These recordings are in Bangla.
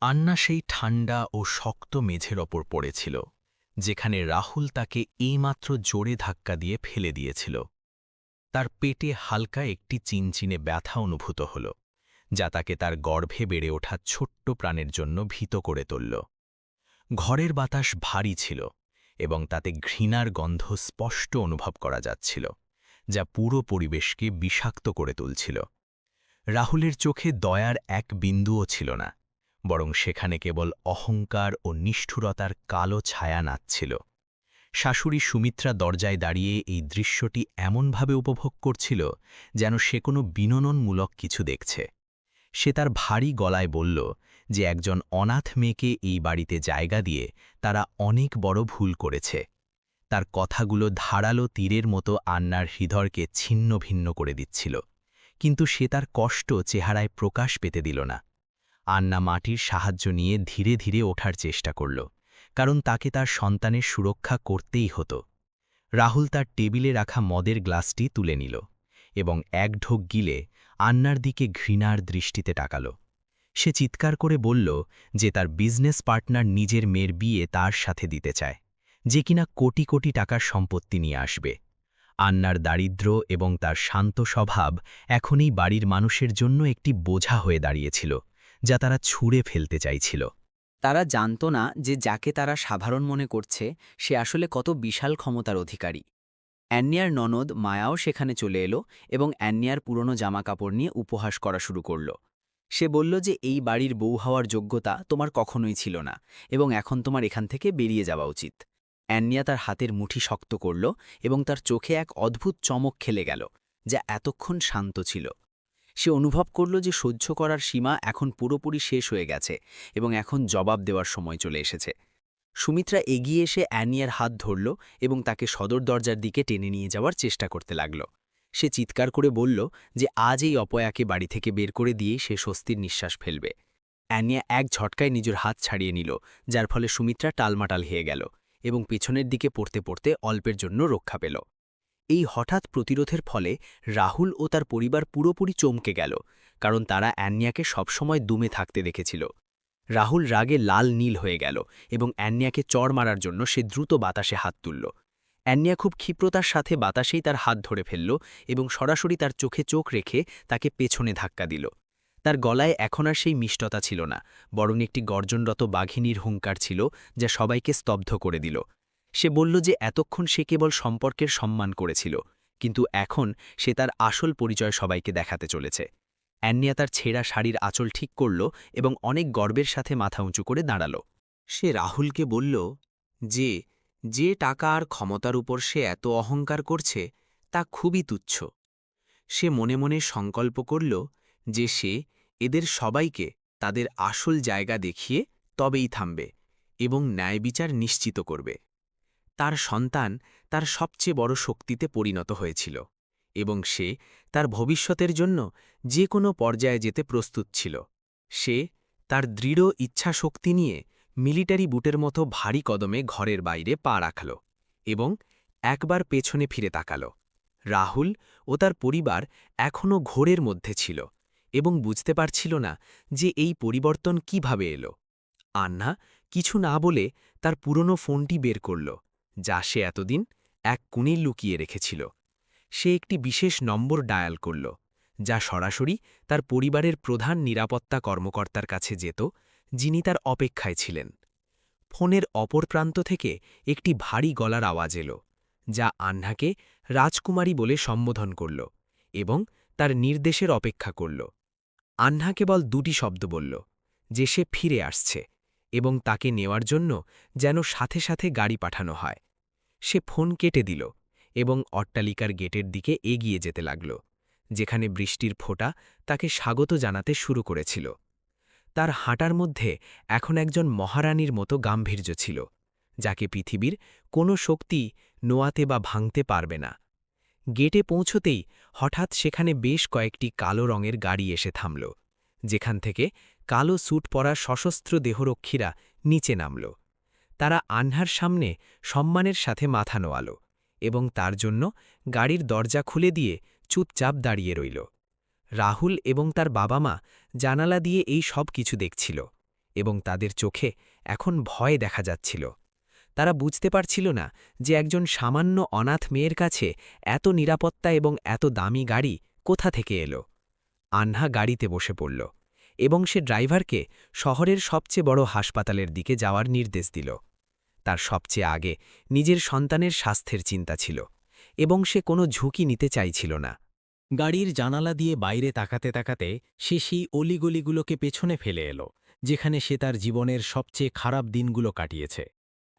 আন্না সেই ঠান্ডা ও শক্ত মেঝের ওপর পড়েছিল, যেখানে রাহুল তাকে এইমাত্র জোরে ধাক্কা দিয়ে ফেলে দিয়েছিল। তার পেটে হালকা একটি চিনচিনে ব্যথা অনুভূত হল, যা তাকে তার গর্ভে বেড়ে ওঠা ছোট্ট প্রাণের জন্য ভীত করে তুলল। ঘরের বাতাস ভারী ছিল এবং তাতে ঘৃণার গন্ধ স্পষ্ট অনুভব করা যাচ্ছিল, যা পুরো পরিবেশকে বিষাক্ত করে তুলছিল। রাহুলের চোখে দয়ার এক বিন্দুও ছিল না, বরং সেখানে কেবল অহংকার ও নিষ্ঠুরতার কালো ছায়া নাচছিল। শাশুড়ি সুমিত্রা দরজায় দাঁড়িয়ে এই দৃশ্যটি এমনভাবে উপভোগ করছিল যেন সে কোনো বিনোদনমূলক কিছু দেখছে। সে তার ভারী গলায় বলল যে একজন অনাথ মেয়েকে এই বাড়িতে জায়গা দিয়ে তারা অনেক বড় ভুল করেছে। তার কথাগুলো ধারালো তীরের মতো আন্নার হৃদয়কে ছিন্ন ভিন্ন করে দিচ্ছিল, কিন্তু সে তার কষ্ট চেহারায় প্রকাশ পেতে দিল না। আন্না মাটির সাহায্য নিয়ে ধীরে ধীরে ওঠার চেষ্টা করল, কারণ তাকে তার সন্তানের সুরক্ষা করতেই হতো। রাহুল তার টেবিলে রাখা মদের গ্লাসটি তুলে নিল এবং এক ঢোক গিলে আন্নার দিকে ঘৃণার দৃষ্টিতে তাকাল। সে চিৎকার করে বলল যে তার বিজনেস পার্টনার নিজের মেয়ের বিয়ে তার সাথে দিতে চায়, যে কিনা কোটি কোটি টাকার সম্পত্তি নিয়ে আসবে। আন্নার দারিদ্র্য এবং তার শান্ত স্বভাব এখনই বাড়ির মানুষের জন্য একটি বোঝা হয়ে দাঁড়িয়েছিল, যা তারা ছুঁড়ে ফেলতে চাইছিল। তারা জানত না যে যাকে তারা সাধারণ মনে করছে সে আসলে কত বিশাল ক্ষমতার অধিকারী। অ্যান্নিয়ার ননদ মায়াও সেখানে চলে এলো এবং অ্যান্নিয়ার পুরনো জামাকাপড় নিয়ে উপহাস করা শুরু করল। সে বলল যে এই বাড়ির বউ হওয়ার যোগ্যতা তোমার কখনোই ছিল না এবং এখন তোমার এখান থেকে বেরিয়ে যাওয়া উচিত। অ্যান্নিয়া তার হাতের মুঠি শক্ত করল এবং তার চোখে এক অদ্ভুত চমক খেলে গেল, যা এতক্ষণ শান্ত ছিল। সে অনুভব করল যে সহ্য করার সীমা এখন পুরোপুরি শেষ হয়ে গেছে এবং এখন জবাব দেওয়ার সময় চলে এসেছে। সুমিত্রা এগিয়ে এসে অ্যানিয়ার হাত ধরল এবং তাকে সদর দরজার দিকে টেনে নিয়ে যাওয়ার চেষ্টা করতে লাগল। সে চিৎকার করে বলল যে আজ এই অপয়াকে বাড়ি থেকে বের করে দিয়েই সে স্বস্তির নিঃশ্বাস ফেলবে। অ্যানিয়া এক ঝটকায় নিজের হাত ছাড়িয়ে নিল, যার ফলে সুমিত্রা টালমাটাল হয়ে গেল এবং পেছনের দিকে পড়তে পড়তে অল্পের জন্য রক্ষা পেল। এই হঠাৎ প্রতিরোধের ফলে রাহুল ও তার পরিবার পুরোপুরি চমকে গেল, কারণ তারা অ্যান্নিয়াকে সবসময় দুমে থাকতে দেখেছিল। রাহুল রাগে লাল নীল হয়ে গেল এবং অ্যান্নিয়াকে চড় মারার জন্য সে দ্রুত বাতাসে হাত তুলল। অ্যান্নিয়া খুব ক্ষিপ্রতার সাথে বাতাসেই তার হাত ধরে ফেলল এবং সরাসরি তার চোখে চোখ রেখে তাকে পেছনে ধাক্কা দিল। তার গলায় এখন আর সেই মিষ্টতা ছিল না, বরং একটি গর্জনরত বাঘিনীর হুঙ্কার ছিল, যা সবাইকে স্তব্ধ করে দিল। সে বলল যে এতক্ষণ সে কেবল সম্পর্কের সম্মান করেছিল, কিন্তু এখন সে তার আসল পরিচয় সবাইকে দেখাতে চলেছে। অ্যান্নিয়া তার ছেঁড়া শাড়ির আঁচল ঠিক করল এবং অনেক গর্বের সাথে মাথা উঁচু করে দাঁড়াল। সে রাহুলকে বলল যে যে টাকা আর ক্ষমতার উপর সে এত অহংকার করছে তা খুবই তুচ্ছ। সে মনে মনে সংকল্প করল যে সে এদের সবাইকে তাদের আসল জায়গা দেখিয়ে তবেই থামবে এবং ন্যায়বিচার নিশ্চিত করবে। তার সন্তান তার সবচেয়ে বড় শক্তিতে পরিণত হয়েছিল এবং সে তার ভবিষ্যতের জন্য যে কোনো পর্যায়ে যেতে প্রস্তুত ছিল। সে তার দৃঢ় ইচ্ছাশক্তি নিয়ে মিলিটারি বুটের মতো ভারী কদমে ঘরের বাইরে পা রাখল এবং একবার পেছনে ফিরে তাকাল। রাহুল ও তার পরিবার এখনও ঘোরের মধ্যে ছিল এবং বুঝতে পারছিল না যে এই পরিবর্তন কিভাবে এলো। আন্না কিছু না বলে তার পুরনো ফোনটি বের করল, যা সে এতদিন এক কোণে লুকিয়ে রেখেছিল। সে একটি বিশেষ নম্বর ডায়াল করল, যা সরাসরি তার পরিবারের প্রধান নিরাপত্তা কর্মকর্তার কাছে যেত, যিনি তার অপেক্ষায় ছিলেন। ফোনের অপর প্রান্ত থেকে একটি ভারী গলার আওয়াজ এলো, যা আন্নাকে রাজকুমারী বলে সম্বোধন করল এবং তার নির্দেশের অপেক্ষা করল। আন্না কেবল দুটি শব্দ বলল, যে সে ফিরে আসছে এবং তাকে নেওয়ার জন্য যেন সাথে সাথে গাড়ি পাঠানো হয়। সে ফোন কেটে দিল এবং অট্টালিকার গেটের দিকে এগিয়ে যেতে লাগল, যেখানে বৃষ্টির ফোঁটা তাকে স্বাগত জানাতে শুরু করেছিল। তার হাঁটার মধ্যে এখন একজন মহারানীর মতো গাম্ভীর্য ছিল, যাকে পৃথিবীর কোনো শক্তি নোয়াতে বা ভাঙতে পারবে না। গেটে পৌঁছতেই হঠাৎ সেখানে বেশ কয়েকটি কালো রঙের গাড়ি এসে থামল, যেখান থেকে কালো স্যুট পরা সশস্ত্র দেহরক্ষীরা নিচে নামল। তারা আহ্নার সামনে সম্মানের সাথে মাথা নোয়াল এবং তার জন্য গাড়ির দরজা খুলে দিয়ে চুপচাপ দাঁড়িয়ে রইল। রাহুল এবং তার বাবা মা জানালা দিয়ে এই সব কিছু দেখছিল এবং তাদের চোখে এখন ভয় দেখা যাচ্ছিল। তারা বুঝতে পারছিল না যে একজন সামান্য অনাথ মেয়ের কাছে এত নিরাপত্তা এবং এত দামি গাড়ি কোথা থেকে এলো। আন্না গাড়িতে বসে পড়ল এবং সে ড্রাইভারকে শহরের সবচেয়ে বড় হাসপাতালের দিকে যাওয়ার নির্দেশ দিল। তার সবচেয়ে আগে নিজের সন্তানের স্বাস্থ্যের চিন্তা ছিল এবং সে কোনো ঝুঁকি নিতে চাইছিল না। গাড়ির জানালা দিয়ে বাইরে তাকাতে তাকাতে সে সেই অলিগলিগুলোকে পেছনে ফেলে এলো, যেখানে সে তার জীবনের সবচেয়ে খারাপ দিনগুলো কাটিয়েছে।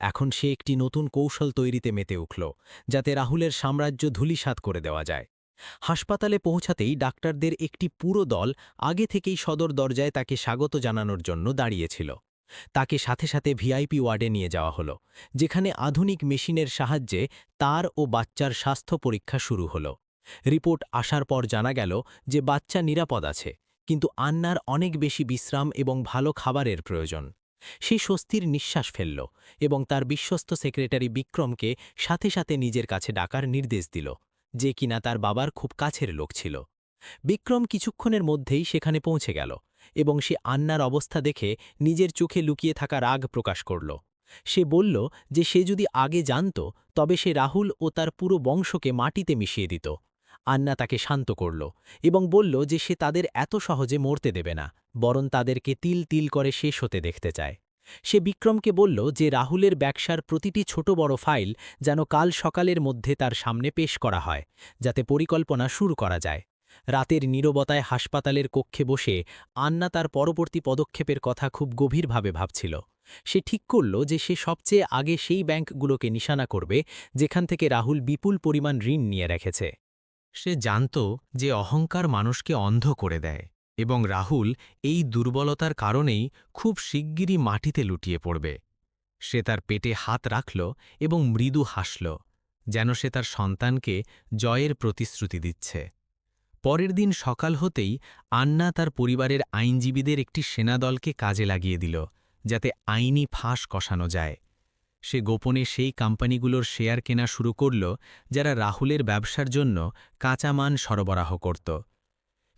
এখন সে একটি নতুন কৌশল তৈরিতে মেতে উঠল, যাতে রাহুলের সাম্রাজ্য ধূলিসাৎ করে দেওয়া যায়। হাসপাতালে পৌঁছাতেই ডাক্তারদের একটি পুরো দল আগে থেকেই সদর দরজায় তাকে স্বাগত জানানোর জন্য দাঁড়িয়েছিল। তাকে সাথে সাথে ভিআইপি ওয়ার্ডে নিয়ে যাওয়া হলো, যেখানে আধুনিক মেশিনের সাহায্যে তার ও বাচ্চার স্বাস্থ্য পরীক্ষা শুরু হলো। রিপোর্ট আসার পর জানা গেল যে বাচ্চা নিরাপদ আছে, কিন্তু আন্নার অনেক বেশি বিশ্রাম এবং ভালো খাবারের প্রয়োজন। সে স্বস্তির নিঃশ্বাস ফেলল এবং তার বিশ্বস্ত সেক্রেটারি বিক্রমকে সাথে সাথে নিজের কাছে ডাকার নির্দেশ দিল, যে কিনা তার বাবার খুব কাছের লোক ছিল। বিক্রম কিছুক্ষণের মধ্যেই সেখানে পৌঁছে গেল এবং সে আন্নার অবস্থা দেখে নিজের চোখে লুকিয়ে থাকা রাগ প্রকাশ করল। সে বলল যে সে যদি আগে জানত তবে সে রাহুল ও তার পুরো বংশকে মাটিতে মিশিয়ে দিত। আন্না তাকে শান্ত করল এবং বলল যে সে তাদের এত সহজে মরতে দেবে না, বরং তাদেরকে তিল তিল করে শেষ হতে দেখতে চায়। সে বিক্রমকে বলল যে রাহুলের ব্যবসার প্রতিটি ছোট বড় ফাইল যেন কাল সকালের মধ্যে তার সামনে পেশ করা হয়, যাতে পরিকল্পনা শুরু করা যায়। রাতের নীরবতায় হাসপাতালের কক্ষে বসে আন্না তার পরবর্তী পদক্ষেপের কথা খুব গভীরভাবে ভাবছিল। সে ঠিক করল যে সে সবচেয়ে আগে সেই ব্যাংকগুলোকে নিশানা করবে যেখান থেকে রাহুল বিপুল পরিমাণ ঋণ নিয়ে রেখেছে। সে জানত যে অহংকার মানুষকে অন্ধ করে দেয় এবং রাহুল এই দুর্বলতার কারণেই খুব শিগগিরই মাটিতে লুটিয়ে পড়বে। সে তার পেটে হাত রাখল এবং মৃদু হাসল, যেন সে তার সন্তানকে জয়ের প্রতিশ্রুতি দিচ্ছে। পরের দিন সকাল হতেই আন্না তার পরিবারের আইনজীবীদের একটি সেনাদলকে কাজে লাগিয়ে দিল, যাতে আইনি ফাঁস কষানো যায়। সে গোপনে সেই কোম্পানিগুলোর শেয়ার কেনা শুরু করল যারা রাহুলের ব্যবসার জন্য কাঁচামাল সরবরাহ করত।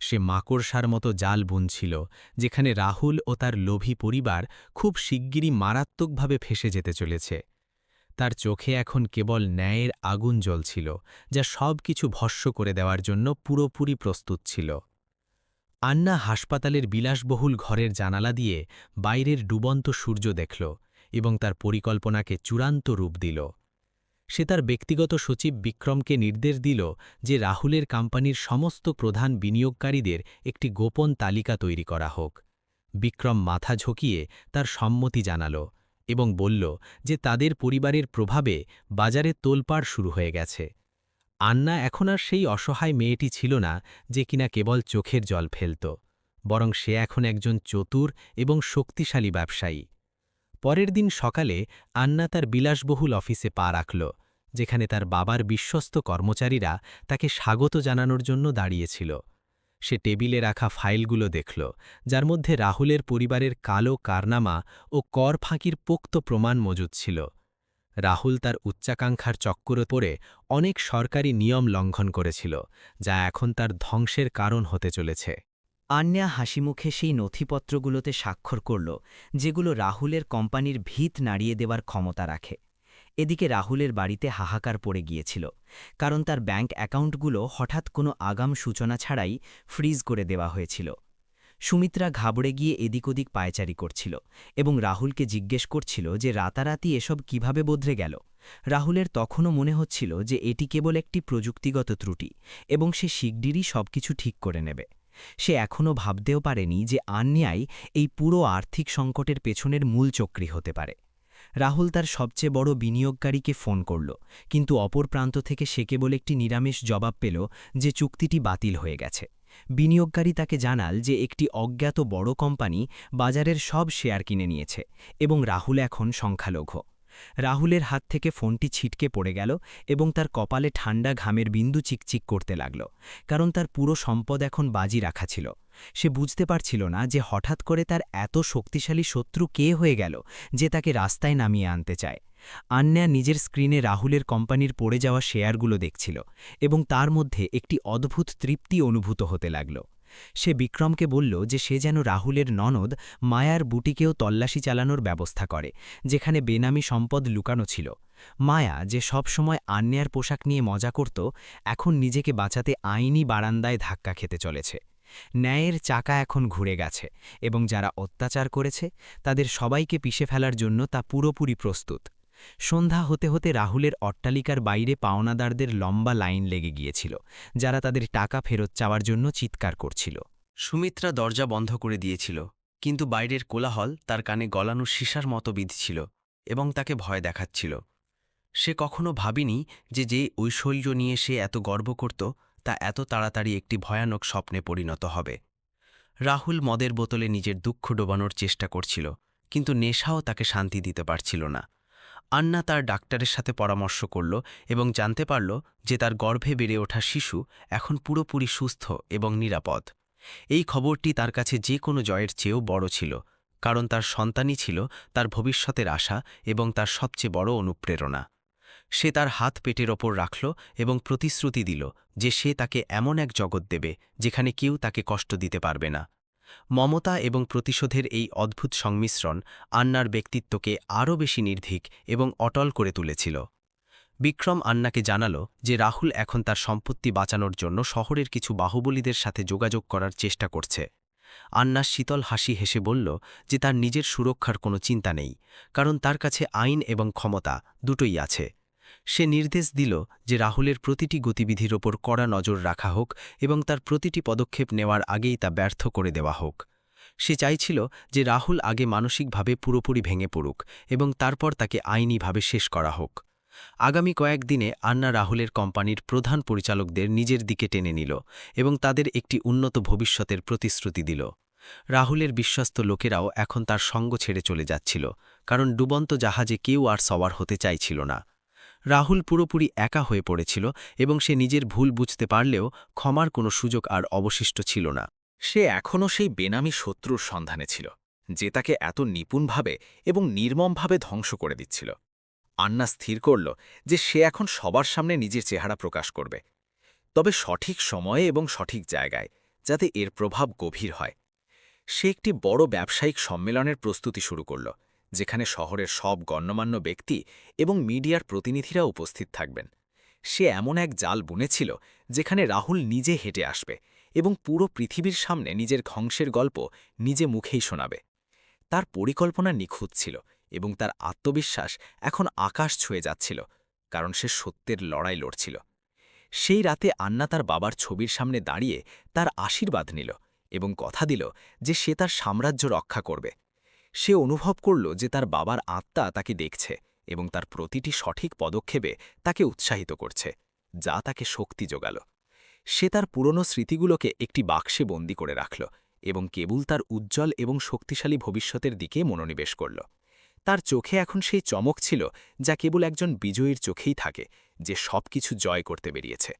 সে মাকড়সার মতো জাল বুনছিল, যেখানে রাহুল ও তার লোভী পরিবার খুব শিগগিরই মারাত্মকভাবে ফেঁসে যেতে চলেছে। তার চোখে এখন কেবল ন্যায়ের আগুন জ্বলছিল, যা সব কিছু ভস্ম করে দেওয়ার জন্য পুরোপুরি প্রস্তুত ছিল। আন্না হাসপাতালের বিলাসবহুল ঘরের জানালা দিয়ে বাইরের ডুবন্ত সূর্য দেখল এবং তার পরিকল্পনাকে চূড়ান্ত রূপ দিল। সে তার ব্যক্তিগত সচিব বিক্রমকে নির্দেশ দিল যে রাহুলের কোম্পানির সমস্ত প্রধান বিনিয়োগকারীদের একটি গোপন তালিকা তৈরি করা হোক। বিক্রম মাথা ঝুঁকিয়ে তার সম্মতি জানাল এবং বলল যে তাদের পরিবারের প্রভাবে বাজারে তোলপাড় শুরু হয়ে গেছে। আন্না এখন আর সেই অসহায় মেয়েটি ছিল না যে কিনা কেবল চোখের জল ফেলত, বরং সে এখন একজন চতুর এবং শক্তিশালী ব্যবসায়ী। পরের দিন সকালে আন্না তার বিলাসবহুল অফিসে পা রাখল, যেখানে তার বাবার বিশ্বস্ত কর্মচারীরা তাকে স্বাগত জানানোর জন্য দাঁড়িয়েছিল। সে টেবিলে রাখা ফাইলগুলো দেখল, যার মধ্যে রাহুলের পরিবারের কালো কারনামা ও কর ফাঁকির পোক্ত প্রমাণ মজুদ ছিল। রাহুল তার উচ্চাকাঙ্ক্ষার চক্করে পড়ে অনেক সরকারি নিয়ম লঙ্ঘন করেছিল, যা এখন তার ধ্বংসের কারণ হতে চলেছে। আন্না হাসিমুখে সেই নথিপত্রগুলোতে স্বাক্ষর করল, যেগুলো রাহুলের কোম্পানির ভিত নাড়িয়ে দেওয়ার ক্ষমতা রাখে। এদিকে রাহুলের বাড়িতে হাহাকার পড়ে গিয়েছিল, কারণ তার ব্যাংক অ্যাকাউন্টগুলো হঠাৎ কোনো আগাম সূচনা ছাড়াই ফ্রিজ করে দেওয়া হয়েছিল। সুমিত্রা ঘাবড়ে গিয়ে এদিক ওদিক পায়চারি করছিল এবং রাহুলকে জিজ্ঞেস করছিল যে রাতারাতি এসব কিভাবে বদলে গেল। রাহুলের তখনও মনে হচ্ছিল যে এটি কেবল একটি প্রযুক্তিগত ত্রুটি এবং সে শিগগিরই সবকিছু ঠিক করে নেবে। সে এখনও ভাবতেও পারেনি যে আন্নাই এই পুরো আর্থিক সংকটের পেছনের মূল চক্রী হতে পারে। রাহুল তার সবচেয়ে বড় বিনিয়োগকারীকে ফোন করল, কিন্তু অপর প্রান্ত থেকে সে কেবল একটি নিরামিষ জবাব পেল যে চুক্তিটি বাতিল হয়ে গেছে। বিনিয়োগকারী তাকে জানাল যে একটি অজ্ঞাত বড় কোম্পানি বাজারের সব শেয়ার কিনে নিয়েছে এবং রাহুল এখন সংখ্যালঘু। রাহুলের হাত থেকে ফোনটি ছিটকে পড়ে গেল এবং তার কপালে ঠান্ডা ঘামের বিন্দু চিকচিক করতে লাগল, কারণ তার পুরো সম্পদ এখন বাজি রাখা ছিল। সে বুঝতে পারছিল না যে হঠাৎ করে তার এত শক্তিশালী শত্রু কে হয়ে গেল যে তাকে রাস্তায় নামিয়ে আনতে চায়। আন্না নিজের স্ক্রিনে রাহুলের কোম্পানির পড়ে যাওয়া শেয়ারগুলো দেখছিল এবং তার মধ্যে একটি অদ্ভুত তৃপ্তি অনুভূত হতে লাগল। সে বিক্রমকে বলল যে সে যেন রাহুলের ননদ মায়ার বুটিকেও তল্লাশি চালানোর ব্যবস্থা করে, যেখানে বেনামি সম্পদ লুকানো ছিল। মায়া, যে সব সময় আন্যার পোশাক নিয়ে মজা করত, এখন নিজেকে বাঁচাতে আইনি বারান্দায় ধাক্কা খেতে চলেছে। ন্যায়ের চাকা এখন ঘুরে গেছে, এবং যারা অত্যাচার করেছে তাদের সবাইকে পিষে ফেলার জন্য তা পুরোপুরি প্রস্তুত। সন্ধ্যা হতে হতে রাহুলের অট্টালিকার বাইরে পাওনাদারদের লম্বা লাইন লেগে গিয়েছিল, যারা তাদের টাকা ফেরত চাওয়ার জন্য চিৎকার করছিল। সুমিত্রা দরজা বন্ধ করে দিয়েছিল, কিন্তু বাইরের কোলাহল তার কানে গলানো সীসার মতো বিঁধছিল এবং তাকে ভয় দেখাচ্ছিল। সে কখনো ভাবেনি যে ঐশ্বর্য নিয়ে সে এত গর্ব করত তা এত তাড়াতাড়ি একটি ভয়ানক স্বপ্নে পরিণত হবে। রাহুল মদের বোতলে নিজের দুঃখ ডোবানোর চেষ্টা করছিল, কিন্তু নেশাও তাকে শান্তি দিতে পারছিল না। আন্না তার ডাক্তারের সাথে পরামর্শ করল এবং জানতে পারল যে তার গর্ভে বেড়ে ওঠা শিশু এখন পুরোপুরি সুস্থ এবং নিরাপদ। এই খবরটি তার কাছে যে কোনো জয়ের চেয়েও বড় ছিল, কারণ তার সন্তানই ছিল তার ভবিষ্যতের আশা এবং তার সবচেয়ে বড় অনুপ্রেরণা। সে তার হাত পেটের ওপর রাখল এবং প্রতিশ্রুতি দিল যে সে তাকে এমন এক জগৎ দেবে যেখানে কেউ তাকে কষ্ট দিতে পারবে না। মমতা এবং প্রতিশোধের এই অদ্ভুত সংমিশ্রণ আন্নার ব্যক্তিত্বকে আরও বেশি নির্ভীক এবং অটল করে তুলেছিল। বিক্রম আন্নাকে জানালো যে রাহুল এখন তার সম্পত্তি বাঁচানোর জন্য শহরের কিছু বাহুবলীদের সাথে যোগাযোগ করার চেষ্টা করছে। আন্না শীতল হাসি হেসে বলল যে তার নিজের সুরক্ষার কোনো চিন্তা নেই, কারণ তার কাছে আইন এবং ক্ষমতা দুটোই আছে। সে নির্দেশ দিল যে রাহুলের প্রতিটি গতিবিধির ওপর কড়া নজর রাখা হোক এবং তার প্রতিটি পদক্ষেপ নেওয়ার আগেই তা ব্যর্থ করে দেওয়া হোক। সে চাইছিল যে রাহুল আগে মানসিকভাবে পুরোপুরি ভেঙে পড়ুক এবং তারপর তাকে আইনিভাবে শেষ করা হোক। আগামী কয়েকদিনে আন্না রাহুলের কোম্পানির প্রধান পরিচালকদের নিজের দিকে টেনে নিল এবং তাদের একটি উন্নত ভবিষ্যতের প্রতিশ্রুতি দিল। রাহুলের বিশ্বস্ত লোকেরাও এখন তার সঙ্গ ছেড়ে চলে যাচ্ছিল, কারণ ডুবন্ত জাহাজে কেউ আর সওয়ার হতে চাইছিল না। রাহুল পুরোপুরি একা হয়ে পড়েছিল এবং সে নিজের ভুল বুঝতে পারলেও ক্ষমার কোনো সুযোগ আর অবশিষ্ট ছিল না। সে এখনও সেই বেনামি শত্রুর সন্ধানে ছিল, যে তাকে এত নিপুণভাবে এবং নির্মমভাবে ধ্বংস করে দিচ্ছিল। আন্না স্থির করল যে সে এখন সবার সামনে নিজের চেহারা প্রকাশ করবে, তবে সঠিক সময়ে এবং সঠিক জায়গায়, যাতে এর প্রভাব গভীর হয়। সে একটি বড় ব্যবসায়িক সম্মেলনের প্রস্তুতি শুরু করল, যেখানে শহরের সব গণ্যমান্য ব্যক্তি এবং মিডিয়ার প্রতিনিধিরা উপস্থিত থাকবেন। সে এমন এক জাল বুনেছিল যেখানে রাহুল নিজে হেঁটে আসবে এবং পুরো পৃথিবীর সামনে নিজের ধ্বংসের গল্প নিজে মুখেই শোনাবে। তার পরিকল্পনা নিখুঁত ছিল এবং তার আত্মবিশ্বাস এখন আকাশ ছুঁয়ে যাচ্ছিল, কারণ সে সত্যের লড়াই লড়ছিল। সেই রাতে আন্না তার বাবার ছবির সামনে দাঁড়িয়ে তার আশীর্বাদ নিল এবং কথা দিল যে সে তার সাম্রাজ্য রক্ষা করবে। সে অনুভব করল যে তার বাবার আত্মা তাকে দেখছে এবং তার প্রতিটি সঠিক পদক্ষেপে তাকে উৎসাহিত করছে, যা তাকে শক্তি যোগাল। সে তার পুরনো স্মৃতিগুলোকে একটি বাক্সে বন্দী করে রাখল এবং কেবল তার উজ্জ্বল এবং শক্তিশালী ভবিষ্যতের দিকে মনোনিবেশ করল। তার চোখে এখন সেই চমক ছিল যা কেবল একজন বিজয়ীর চোখেই থাকে, যে সবকিছু জয় করতে বেরিয়েছে।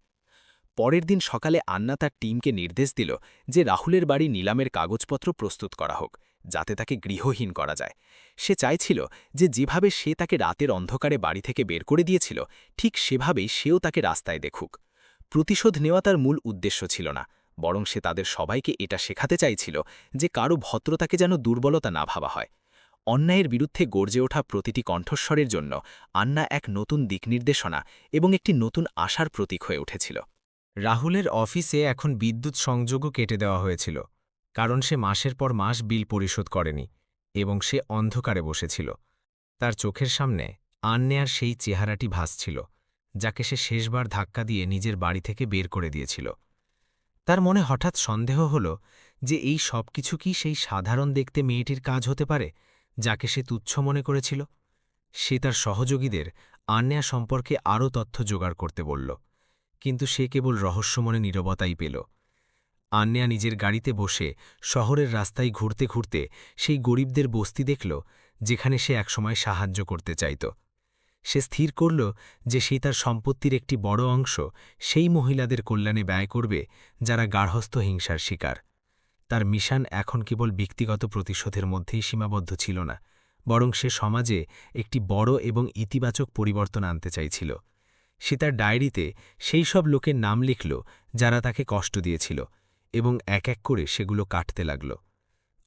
পরের দিন সকালে আন্না তার টিমকে নির্দেশ দিল যে রাহুলের বাড়ি নিলামের কাগজপত্র প্রস্তুত করা হোক, যাতে তাকে গৃহহীন করা যায়। সে চাইছিল যে যেভাবে সে তাকে রাতের অন্ধকারে বাড়ি থেকে বের করে দিয়েছিল, ঠিক সেভাবেই সেও তাকে রাস্তায় দেখুক। প্রতিশোধ নেওয়া তার মূল উদ্দেশ্য ছিল না, বরং সে তাদের সবাইকে এটা শেখাতে চাইছিল যে কারো ভদ্রতাকে যেন দুর্বলতা না ভাবা হয়। অন্যায়ের বিরুদ্ধে গর্জে ওঠা প্রতিটি কণ্ঠস্বরের জন্য আন্না এক নতুন দিকনির্দেশনা এবং একটি নতুন আশার প্রতীক হয়ে উঠেছিল। রাহুলের অফিসে এখন বিদ্যুৎ সংযোগও কেটে দেওয়া হয়েছিল, কারণ সে মাসের পর মাস বিল পরিশোধ করেনি এবং সে অন্ধকারে বসেছিল। তার চোখের সামনে আন্যার সেই চেহারাটি ভাসছিল, যাকে সে শেষবার ধাক্কা দিয়ে নিজের বাড়ি থেকে বের করে দিয়েছিল। তার মনে হঠাৎ সন্দেহ হল যে এই সব কিছু কি সেই সাধারণ দেখতে মেয়েটির কাজ হতে পারে, যাকে সে তুচ্ছ মনে করেছিল। সে তার সহযোগীদের আন্যা সম্পর্কে আরও তথ্য জোগাড় করতে বলল, কিন্তু সে কেবল রহস্যমনে নীরবতাই পেল। আন্যা নিজের গাড়িতে বসে শহরের রাস্তায় ঘুরতে ঘুরতে সেই গরিবদের বস্তি দেখল, যেখানে সে একসময় সাহায্য করতে চাইত। সে স্থির করল যে সে তার সম্পত্তির একটি বড় অংশ সেই মহিলাদের কল্যাণে ব্যয় করবে যারা গার্হস্থ্য হিংসার শিকার। তার মিশন এখন কেবল ব্যক্তিগত প্রতিশোধের মধ্যেই সীমাবদ্ধ ছিল না, বরং সে সমাজে একটি বড় এবং ইতিবাচক পরিবর্তন আনতে চাইছিল। সে তার ডায়েরিতে সেই সব লোকের নাম লিখল যারা তাকে কষ্ট দিয়েছিল এবং এক এক করে সেগুলো কাটতে লাগল।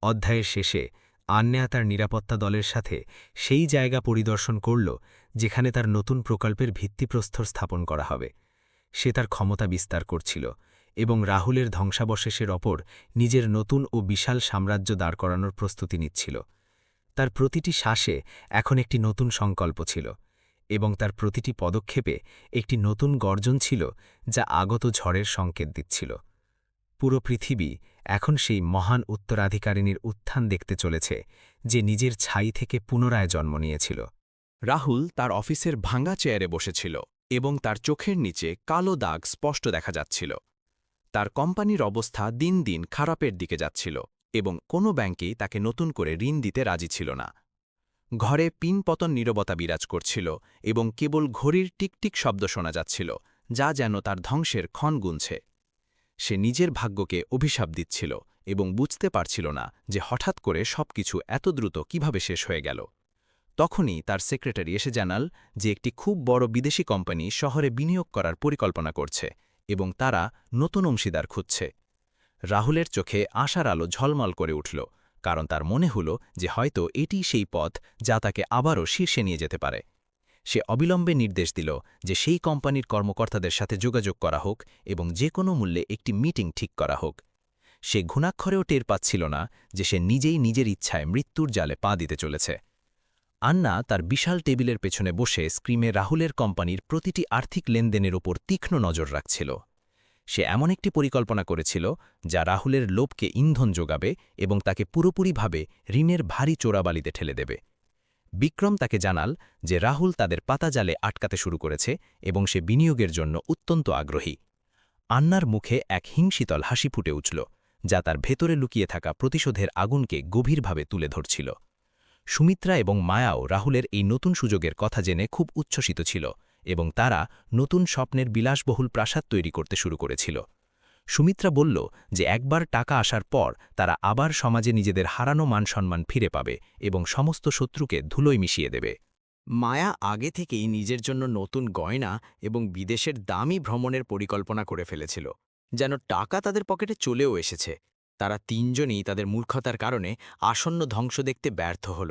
অধ্যায়ের শেষে আন্যা তার নিরাপত্তা দলের সাথে সেই জায়গা পরিদর্শন করল যেখানে তার নতুন প্রকল্পের ভিত্তিপ্রস্তর স্থাপন করা হবে। সে তার ক্ষমতা বিস্তার করছিল এবং রাহুলের ধ্বংসাবশেষের ওপর নিজের নতুন ও বিশাল সাম্রাজ্য দাঁড় করানোর প্রস্তুতি নিচ্ছিল। তার প্রতিটি শ্বাসে এখন একটি নতুন সংকল্প ছিল এবং তার প্রতিটি পদক্ষেপে একটি নতুন গর্জন ছিল যা আগত ঝড়ের সংকেত দিচ্ছিল। পুরো পৃথিবী এখন সেই মহান উত্তরাধিকারিণীর উত্থান দেখতে চলেছে, যে নিজের ছাই থেকে পুনরায় জন্ম নিয়েছিল। রাহুল তার অফিসের ভাঙা চেয়ারে বসেছিল এবং তার চোখের নিচে কালো দাগ স্পষ্ট দেখা যাচ্ছিল। তার কোম্পানির অবস্থা দিন দিন খারাপের দিকে যাচ্ছিল এবং কোনো ব্যাংকেই তাকে নতুন করে ঋণ দিতে রাজি ছিল না। ঘরে পিনপতন নীরবতা বিরাজ করছিল এবং কেবল ঘড়ির টিকটিক শব্দ শোনা যাচ্ছিল, যা যেন তার ধ্বংসের ক্ষণ গুনছে। সে নিজের ভাগ্যকে অভিশাপ দিচ্ছিল এবং বুঝতে পারছিল না যে হঠাৎ করে সবকিছু এত দ্রুত কিভাবে শেষ হয়ে গেল। তখনই তার সেক্রেটারি এসে জানাল যে একটি খুব বড় বিদেশি কোম্পানি শহরে বিনিয়োগ করার পরিকল্পনা করছে এবং তারা নতুন অংশীদার খুঁজছে। রাহুলের চোখে আশার আলো ঝলমল করে উঠল, কারণ তার মনে হল যে হয়তো এটিই সেই পথ যা তাকে আবারও শীর্ষে নিয়ে যেতে পারে। সে অবিলম্বে নির্দেশ দিল যে সেই কোম্পানির কর্মকর্তাদের সাথে যোগাযোগ করা হোক এবং যে কোনো মূল্যে একটি মিটিং ঠিক করা হোক। সে ঘুণাক্ষরেও টের পাচ্ছিল না যে সে নিজেই নিজের ইচ্ছায় মৃত্যুর জালে পা দিতে চলেছে। আন্না তার বিশাল টেবিলের পেছনে বসে স্ক্রিমে রাহুলের কোম্পানির প্রতিটি আর্থিক লেনদেনের ওপর তীক্ষ্ণ নজর রাখছিল। সে এমন একটি পরিকল্পনা করেছিল যা রাহুলের লোভকে ইন্ধন যোগাবে এবং তাকে পুরোপুরিভাবে ঋণের ভারী চোরাবালিতে ঠেলে দেবে। বিক্রম তাকে জানাল যে রাহুল তাদের পাতাজালে আটকাতে শুরু করেছে এবং সে বিনিয়োগের জন্য অত্যন্ত আগ্রহী। আন্নার মুখে এক হিংসিতল হাসি ফুটে উঠল, যা তার ভেতরে লুকিয়ে থাকা প্রতিশোধের আগুনকে গভীরভাবে তুলে ধরছিল। সুমিত্রা এবং মায়াও রাহুলের এই নতুন সুযোগের কথা জেনে খুব উচ্ছ্বসিত ছিল এবং তারা নতুন স্বপ্নের বিলাসবহুল প্রাসাদ তৈরি করতে শুরু করেছিল। সুমিত্রা বলল যে একবার টাকা আসার পর তারা আবার সমাজে নিজেদের হারানো মান-সম্মান ফিরে পাবে এবং সমস্ত শত্রুকে ধুলোয় মিশিয়ে দেবে। মায়া আগে থেকেই নিজের জন্য নতুন গয়না এবং বিদেশের দামি ভ্রমণের পরিকল্পনা করে ফেলেছিল, যেন টাকা তাদের পকেটে চলেও এসেছে। তারা তিনজনই তাদের মূর্খতার কারণে আসন্ন ধ্বংস দেখতে ব্যর্থ হল।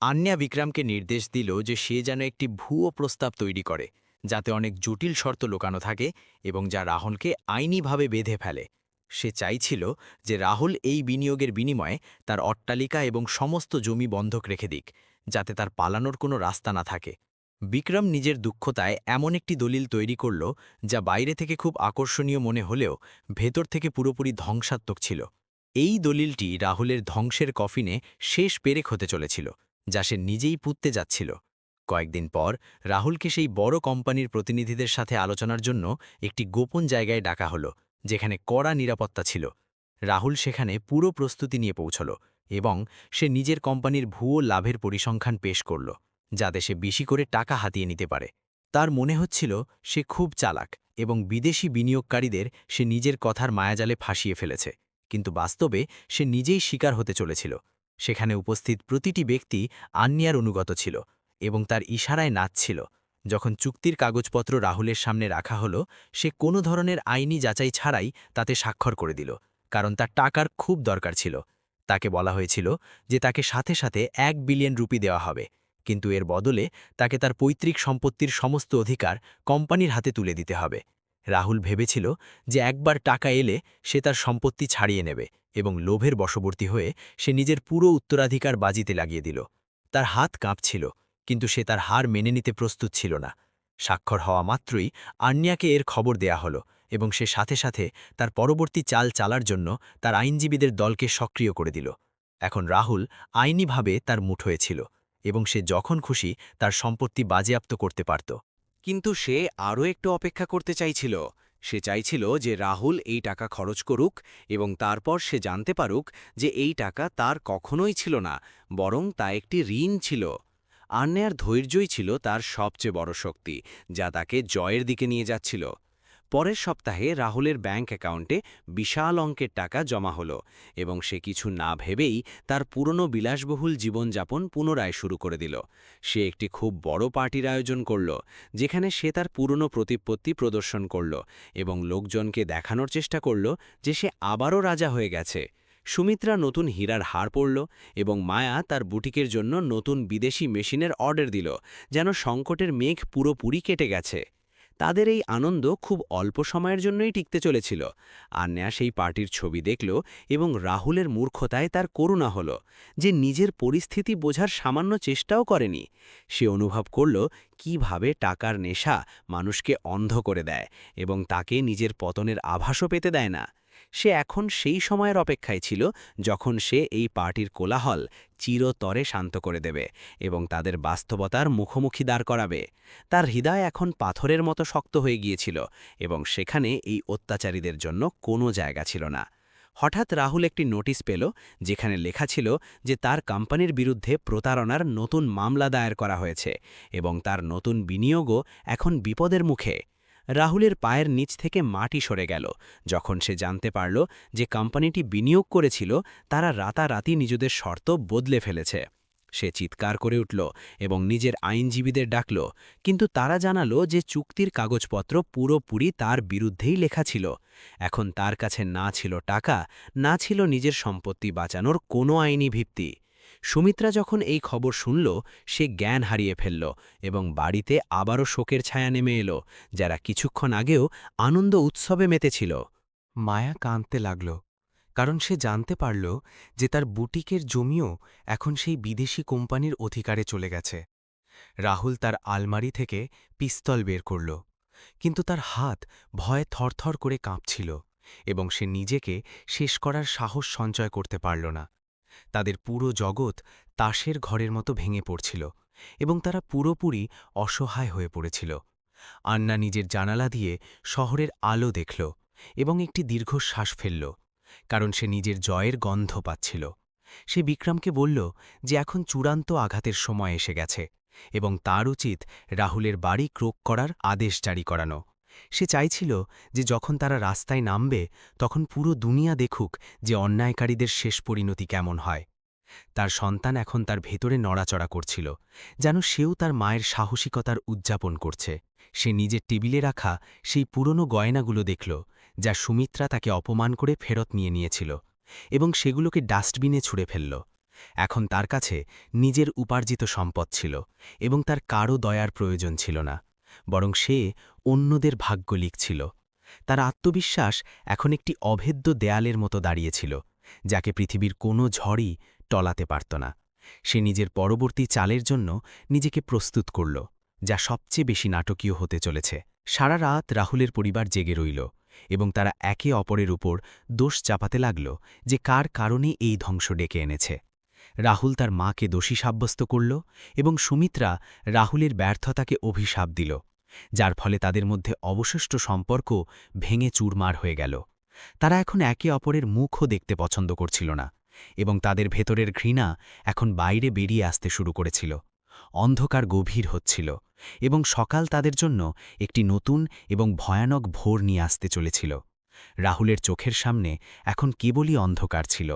আন্যা বিক্রমকে নির্দেশ দিল যে সে যেন একটি ভুয়ো প্রস্তাব তৈরি করে, যাতে অনেক জটিল শর্ত লুকানো থাকে এবং যা রাহুলকে আইনিভাবে বেঁধে ফেলে। সে চাইছিল যে রাহুল এই বিনিয়োগের বিনিময়ে তার অট্টালিকা এবং সমস্ত জমি বন্ধক রেখে দিক, যাতে তার পালানোর কোনো রাস্তা না থাকে। বিক্রম নিজের দুঃখতায় এমন একটি দলিল তৈরি করল যা বাইরে থেকে খুব আকর্ষণীয় মনে হলেও ভেতর থেকে পুরোপুরি ধ্বংসাত্মক ছিল। এই দলিলটি রাহুলের ধ্বংসের কফিনে শেষ পেরেক হতে চলেছিল, যা সে নিজেই পুঁততে যাচ্ছিল। কয়েকদিন পর রাহুলকে সেই বড় কোম্পানির প্রতিনিধিদের সাথে আলোচনার জন্য একটি গোপন জায়গায় ডাকা হলো, যেখানে কড়া নিরাপত্তা ছিল। রাহুল সেখানে পুরো প্রস্তুতি নিয়ে পৌঁছল এবং সে নিজের কোম্পানির ভুয়ো লাভের পরিসংখ্যান পেশ করল, যাতে সে বেশি করে টাকা হাতিয়ে নিতে পারে। তার মনে হচ্ছিল সে খুব চালাক এবং বিদেশি বিনিয়োগকারীদের সে নিজের কথার মায়াজালে ফাঁসিয়ে ফেলেছে, কিন্তু বাস্তবে সে নিজেই শিকার হতে চলেছিল। সেখানে উপস্থিত প্রতিটি ব্যক্তি আন্যার অনুগত ছিল এবং তার ইশারায় নাচছিল। যখন চুক্তির কাগজপত্র রাহুলের সামনে রাখা হলো, সে কোনো ধরনের আইনি যাচাই ছাড়াই তাতে স্বাক্ষর করে দিল, কারণ তার টাকার খুব দরকার ছিল। তাকে বলা হয়েছিল যে তাকে সাথে সাথে 1 বিলিয়ন রুপি দেওয়া হবে, কিন্তু এর বদলে তাকে তার পৈতৃক সম্পত্তির সমস্ত অধিকার কোম্পানির হাতে তুলে দিতে হবে। রাহুল ভেবেছিল যে একবার টাকা এলে সে তার সম্পত্তি ছাড়িয়ে নেবে এবং লোভের বশবর্তী হয়ে সে নিজের পুরো উত্তরাধিকার বাজিতে লাগিয়ে দিল। তার হাত কাঁপছিল, কিন্তু সে তার হার মেনে নিতে প্রস্তুত ছিল না। স্বাক্ষর হওয়া মাত্রই আন্যাকে এর খবর দেয়া হলো এবং সে সাথে সাথে তার পরবর্তী চাল চালার জন্য তার আইনজীবীদের দলকে সক্রিয় করে দিল। এখন রাহুল আইনিভাবে তার মুঠোয় ছিল এবং সে যখন খুশি তার সম্পত্তি বাজেয়াপ্ত করতে পারত। কিন্তু সে আরও একটু অপেক্ষা করতে চাইছিল। সে চাইছিল যে রাহুল এই টাকা খরচ করুক এবং তারপর সে জানতে পারুক যে এই টাকা তার কখনোই ছিল না, বরং তা একটি ঋণ ছিল। আন্যার ধৈর্যই ছিল তার সবচেয়ে বড় শক্তি, যা তাকে জয়ের দিকে নিয়ে যাচ্ছিল। পরের সপ্তাহে রাহুলের ব্যাংক অ্যাকাউন্টে বিশাল অঙ্কের টাকা জমা হলো এবং সে কিছু না ভেবেই তার পুরনো বিলাসবহুল জীবনযাপন পুনরায় শুরু করে দিল। সে একটি খুব বড় পার্টির আয়োজন করল, যেখানে সে তার পুরনো প্রতিপত্তি প্রদর্শন করল এবং লোকজনকে দেখানোর চেষ্টা করল যে সে আবারও রাজা হয়ে গেছে। সুমিত্রা নতুন হীরার হার পরল এবং মায়া তার বুটিকের জন্য নতুন বিদেশি মেশিনের অর্ডার দিল, যেন সংকটের মেঘ পুরোপুরি কেটে গেছে। তাদের এই আনন্দ খুব অল্প সময়ের জন্যই টিকতে চলেছিল। আন্যা সেই পার্টির ছবি দেখল এবং রাহুলের মূর্খতায় তার করুণা হল, যে নিজের পরিস্থিতি বোঝার সামান্য চেষ্টাও করেনি। সে অনুভব করল কিভাবে টাকার নেশা মানুষকে অন্ধ করে দেয় এবং তাকে নিজের পতনের আভাসও পেতে দেয় না। সে এখন সেই সময়ের অপেক্ষায় ছিল যখন সে এই পার্টির কোলাহল চিরতরে শান্ত করে দেবে এবং তাদের বাস্তবতার মুখোমুখি দাঁড় করাবে। তার হৃদয় এখন পাথরের মতো শক্ত হয়ে গিয়েছিল এবং সেখানে এই অত্যাচারীদের জন্য কোনো জায়গা ছিল না। হঠাৎ রাহুল একটি নোটিশ পেল, যেখানে লেখা ছিল যে তার কোম্পানির বিরুদ্ধে প্রতারণার নতুন মামলা দায়ের করা হয়েছে এবং তার নতুন বিনিয়োগও এখন বিপদের মুখে। রাহুলের পায়ের নিচ থেকে মাটি সরে গেল যখন সে জানতে পারল যে কোম্পানিটি বিনিয়োগ করেছিল তারা রাতারাতি নিজেদের শর্ত বদলে ফেলেছে। সে চিৎকার করে উঠল এবং নিজের আইনজীবীদের ডাকল, কিন্তু তারা জানালো যে চুক্তির কাগজপত্র পুরোপুরি তার বিরুদ্ধেই লেখা ছিল। এখন তার কাছে না ছিল টাকা, না ছিল নিজের সম্পত্তি বাঁচানোর কোনো আইনি ভিত্তি। সুমিত্রা যখন এই খবর শুনল, সে জ্ঞান হারিয়ে ফেলল এবং বাড়িতে আবারও শোকের ছায়া নেমে এলো, যারা কিছুক্ষণ আগেও আনন্দ উৎসবে মেতেছিল। মায়া কাঁদতে লাগল, কারণ সে জানতে পারল যে তার বুটিকের জমিও এখন সেই বিদেশি কোম্পানির অধিকারে চলে গেছে। রাহুল তার আলমারি থেকে পিস্তল বের করল, কিন্তু তার হাত ভয়ে থরথর করে কাঁপছিল এবং সে নিজেকে শেষ করার সাহস সঞ্চয় করতে পারল না। তাদের পুরো জগৎ তাসের ঘরের মতো ভেঙে পড়ছিল এবং তারা পুরোপুরি অসহায় হয়ে পড়েছিল। আন্না নিজের জানালা দিয়ে শহরের আলো দেখল এবং একটি দীর্ঘশ্বাস ফেলল, কারণ সে নিজের জয়ের গন্ধ পাচ্ছিল। সে বিক্রমকে বলল যে এখন চূড়ান্ত আঘাতের সময় এসে গেছে এবং তার উচিত রাহুলের বাড়ি ক্রোক করার আদেশ জারি করানো। সে চাইছিল যে যখন তারা রাস্তায় নামবে তখন পুরো দুনিয়া দেখুক যে অন্যায়কারীদের শেষ পরিণতি কেমন হয়। তার সন্তান এখন তার ভেতরে নড়াচড়া করছিল, যেন সেও তার মায়ের সাহসিকতার উদযাপন করছে। সে নিজের টেবিলে রাখা সেই পুরনো গয়নাগুলো দেখল, যা সুমিত্রা তাকে অপমান করে ফেরত নিয়েছিল, এবং সেগুলোকে ডাস্টবিনে ছুঁড়ে ফেলল। এখন তার কাছে নিজের উপার্জিত সম্পদ ছিল এবং তার কারও দয়ার প্রয়োজন ছিল না, বরং সে অন্যদের ভাগ্য লিখছিল। তার আত্মবিশ্বাস এখন একটি অভেদ্য দেয়ালের মতো দাঁড়িয়েছিল, যাকে পৃথিবীর কোনো ঝড়ই টলাতে পারত না। সে নিজের পরবর্তী চালের জন্য নিজেকে প্রস্তুত করল, যা সবচেয়ে বেশি নাটকীয় হতে চলেছে। সারা রাত রাহুলের পরিবার জেগে রইল এবং তারা একে অপরের উপর দোষ চাপাতে লাগল যে কার কারণে এই ধ্বংস ডেকে এনেছে। রাহুল তার মাকে দোষী সাব্যস্ত করল এবং সুমিত্রা রাহুলের ব্যর্থতাকে অভিশাপ দিল, যার ফলে তাদের মধ্যে অবশিষ্ট সম্পর্ক ভেঙে চুরমার হয়ে গেল। তারা এখন একে অপরের মুখও দেখতে পছন্দ করছিল না এবং তাদের ভেতরের ঘৃণা এখন বাইরে বেরিয়ে আসতে শুরু করেছিল। অন্ধকার গভীর হচ্ছিল এবং সকাল তাদের জন্য একটি নতুন এবং ভয়ানক ভোর নিয়ে আসতে চলেছিল। রাহুলের চোখের সামনে এখন কেবলই অন্ধকার ছিল,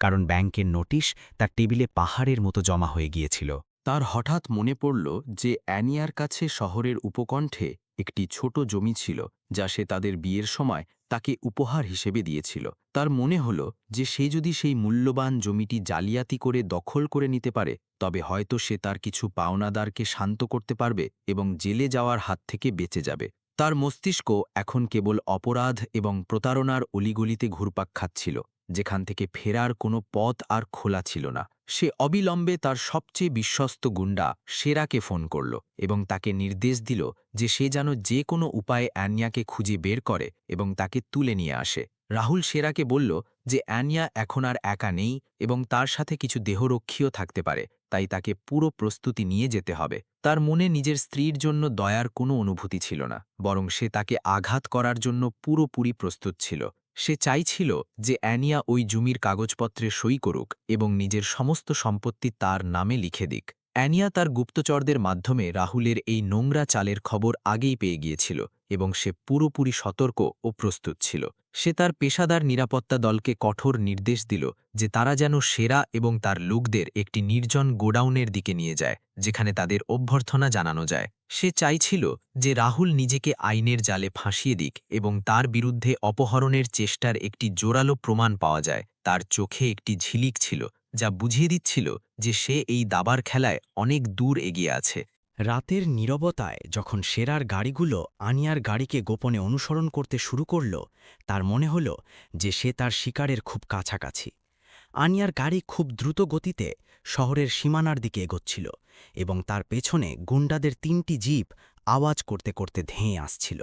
কারণ ব্যাংকের নোটিশ তার টেবিলে পাহাড়ের মতো জমা হয়ে গিয়েছিল। তার হঠাৎ মনে পড়ল যে অ্যানিয়ার কাছে শহরের উপকণ্ঠে একটি ছোট জমি ছিল, যা সে তাদের বিয়ের সময় তাকে উপহার হিসেবে দিয়েছিল। তার মনে হল যে সে যদি সেই মূল্যবান জমিটি জালিয়াতি করে দখল করে নিতে পারে, তবে হয়তো সে তার কিছু পাওনাদারকে শান্ত করতে পারবে এবং জেলে যাওয়ার হাত থেকে বেঁচে যাবে। তার মস্তিষ্ক এখন কেবল অপরাধ এবং প্রতারণার অলিগলিতে ঘুরপাক খাচ্ছিল, যেখান থেকে ফেরার কোনো পথ আর খোলা ছিল না। সে অবিলম্বে তার সবচেয়ে বিশ্বস্ত গুন্ডা সেরাকে ফোন করল এবং তাকে নির্দেশ দিল যে সে যেন যে কোনো উপায়ে অ্যানিয়াকে খুঁজে বের করে এবং তাকে তুলে নিয়ে আসে। রাহুল সেরাকে বলল যে অ্যানিয়া এখন আর একা নেই এবং তার সাথে কিছু দেহরক্ষীও থাকতে পারে, তাই তাকে পুরো প্রস্তুতি নিয়ে যেতে হবে। তার মনে নিজের স্ত্রীর জন্য দয়ার কোনো অনুভূতি ছিল না, বরং সে তাকে আঘাত করার জন্য পুরোপুরি প্রস্তুত ছিল। সে চাইছিল যে অ্যানিয়া ওই জমির কাগজপত্রে সই করুক এবং নিজের সমস্ত সম্পত্তি তার নামে লিখে দিক। অ্যানিয়া তার গুপ্তচরদের মাধ্যমে রাহুলের এই নোংরা চালের খবর আগেই পেয়ে গিয়েছিল এবং সে পুরোপুরি সতর্ক ও প্রস্তুত ছিল। সে তার পেশাদার নিরাপত্তা দলকে কঠোর নির্দেশ দিল যে তারা যেন সেরা এবং তার লোকদের একটি নির্জন গোডাউনের দিকে নিয়ে যায়, যেখানে তাদের অভ্যর্থনা জানানো যায়। সে চাইছিল যে রাহুল নিজেকে আইনের জালে ফাঁসিয়ে দিক এবং তার বিরুদ্ধে অপহরণের চেষ্টার একটি জোরালো প্রমাণ পাওয়া যায়। তার চোখে একটি ঝিলিক ছিল যা বুঝিয়ে দিচ্ছিল যে সে এই দাবার খেলায় অনেক দূর এগিয়ে আছে। রাতের নীরবতায় যখন সেরার গাড়িগুলো আনিয়ার গাড়িকে গোপনে অনুসরণ করতে শুরু করল, তার মনে হল যে সে তার শিকারের খুব কাছাকাছি। আনিয়ার গাড়ি খুব দ্রুত গতিতে শহরের সীমানার দিকে এগোচ্ছিল এবং তার পেছনে গুন্ডাদের ৩টি জিপ আওয়াজ করতে করতে ধেঁয়ে আসছিল।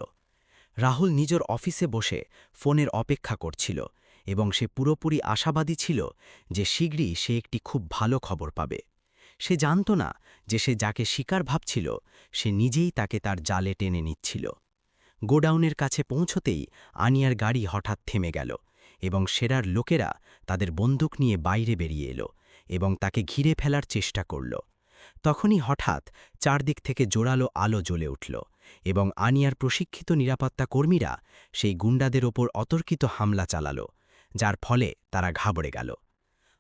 রাহুল নিজের অফিসে বসে ফোনের অপেক্ষা করছিল এবং সে পুরোপুরি আশাবাদী ছিল যে শীঘ্রই সে একটি খুব ভালো খবর পাবে। সে জানত না যে সে যাকে শিকার ভাবছিল সে নিজেই তাকে তার জালে টেনে নিচ্ছিল। গোডাউনের কাছে পৌঁছতেই আনিয়ার গাড়ি হঠাৎ থেমে গেল এবং সেরার লোকেরা তাদের বন্দুক নিয়ে বাইরে বেরিয়ে এলো এবং তাকে ঘিরে ফেলার চেষ্টা করল। তখনই হঠাৎ চারদিক থেকে জোরালো আলো জ্বলে উঠল এবং আনিয়ার প্রশিক্ষিত নিরাপত্তা কর্মীরা সেই গুন্ডাদের ওপর অতর্কিত হামলা চালাল, যার ফলে তারা ঘাবড়ে গেল।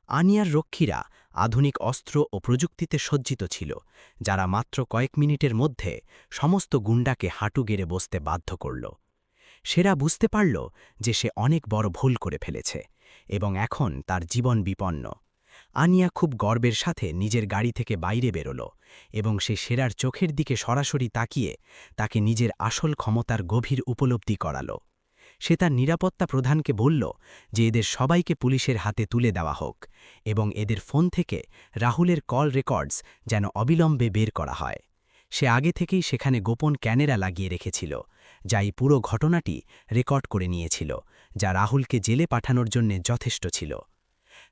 আনিয়ার রক্ষীরা আধুনিক অস্ত্র ও প্রযুক্তিতে সজ্জিত ছিল, যারা মাত্র কয়েক মিনিটের মধ্যে সমস্ত গুন্ডাকে হাঁটু গেড়ে বসতে বাধ্য করল। সেরা বুঝতে পারল যে সে অনেক বড় ভুল করে ফেলেছে এবং এখন তার জীবন বিপন্ন। আনিয়া খুব গর্বের সাথে নিজের গাড়ি থেকে বাইরে বেরোল এবং সে সেরার চোখের দিকে সরাসরি তাকিয়ে তাকে নিজের আসল ক্ষমতার গভীর উপলব্ধি করাল। সে তার নিরাপত্তা প্রধানকে বলল যে এদের সবাইকে পুলিশের হাতে তুলে দেওয়া হোক এবং এদের ফোন থেকে রাহুলের কল রেকর্ডস যেন অবিলম্বে বের করা হয়। সে আগে থেকেই সেখানে গোপন ক্যামেরা লাগিয়ে রেখেছিল, যা এই পুরো ঘটনাটি রেকর্ড করে নিয়েছিল, যা রাহুলকে জেলে পাঠানোর জন্য যথেষ্ট ছিল।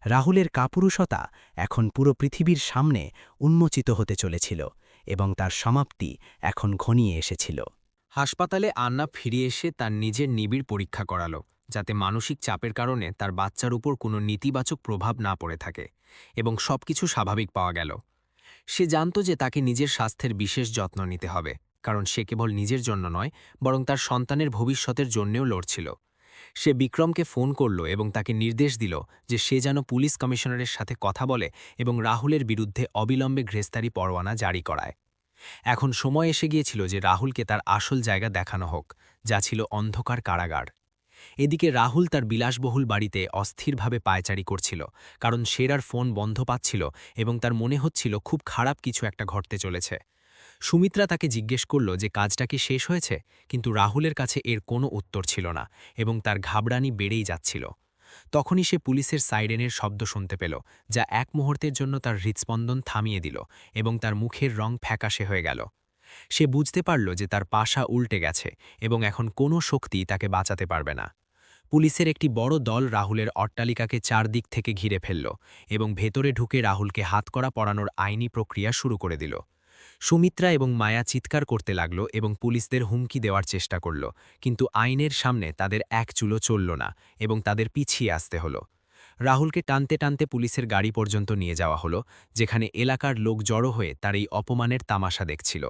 রাহুলের কাপুরুষতা এখন পুরো পৃথিবীর সামনে উন্মোচিত হতে চলেছিল এবং তার সমাপ্তি এখন ঘনিয়ে এসেছিল। হাসপাতালে আন্না ফিরে এসে তার নিজের নিবিড় পরীক্ষা করাল, যাতে মানসিক চাপের কারণে তার বাচ্চার উপর কোনো নেতিবাচক প্রভাব না পড়ে থাকে, এবং সবকিছু স্বাভাবিক পাওয়া গেল। সে জানত যে তাকে নিজের স্বাস্থ্যের বিশেষ যত্ন নিতে হবে, কারণ সে কেবল নিজের জন্য নয় বরং তার সন্তানের ভবিষ্যতের জন্যেও লড়ছিল। সে বিক্রমকে ফোন করল এবং তাকে নির্দেশ দিল যে সে যেন পুলিশ কমিশনারের সাথে কথা বলে এবং রাহুলের বিরুদ্ধে অবিলম্বে গ্রেফতারি পরোয়ানা জারি করায়। এখন সময় এসে গিয়েছিল যে রাহুলকে তার আসল জায়গা দেখানো হোক, যা ছিল অন্ধকার কারাগার। এদিকে রাহুল তার বিলাসবহুল বাড়িতে অস্থিরভাবে পায়চারি করছিল, কারণ সেরার ফোন বন্ধ পাচ্ছিল এবং তার মনে হচ্ছিল খুব খারাপ কিছু একটা ঘটতে চলেছে। সুমিত্রা তাকে জিজ্ঞেস করল যে কাজটা কি শেষ হয়েছে, কিন্তু রাহুলের কাছে এর কোনো উত্তর ছিল না এবং তার ঘাবড়ানি বেড়েই যাচ্ছিল। তখনই সে পুলিশের সাইরেনের শব্দ শুনতে পেল, যা এক মুহূর্তের জন্য তার হৃৎস্পন্দন থামিয়ে দিল এবং তার মুখের রং ফ্যাকাশে হয়ে গেল। সে বুঝতে পারল যে তার পাশা উল্টে গেছে এবং এখন কোনো শক্তি তাকে বাঁচাতে পারবে না। পুলিশের একটি বড় দল রাহুলের অট্টালিকাকে চারদিক থেকে ঘিরে ফেলল এবং ভেতরে ঢুকে রাহুলকে হাতকড়া পরানোর আইনি প্রক্রিয়া শুরু করে দিল। সুমিত্রা এবং মায়া চিৎকার করতে লাগল এবং পুলিশদের হুমকি দেওয়ার চেষ্টা করল, কিন্তু আইনের সামনে তাদের এক চুলো চলল না এবং তাদের পিছিয়ে আসতে হলো। রাহুলকে টানতে টানতে পুলিশের গাড়ি পর্যন্ত নিয়ে যাওয়া হলো, যেখানে এলাকার লোক জড়ো হয়ে তার এই অপমানের তামাশা দেখছিল।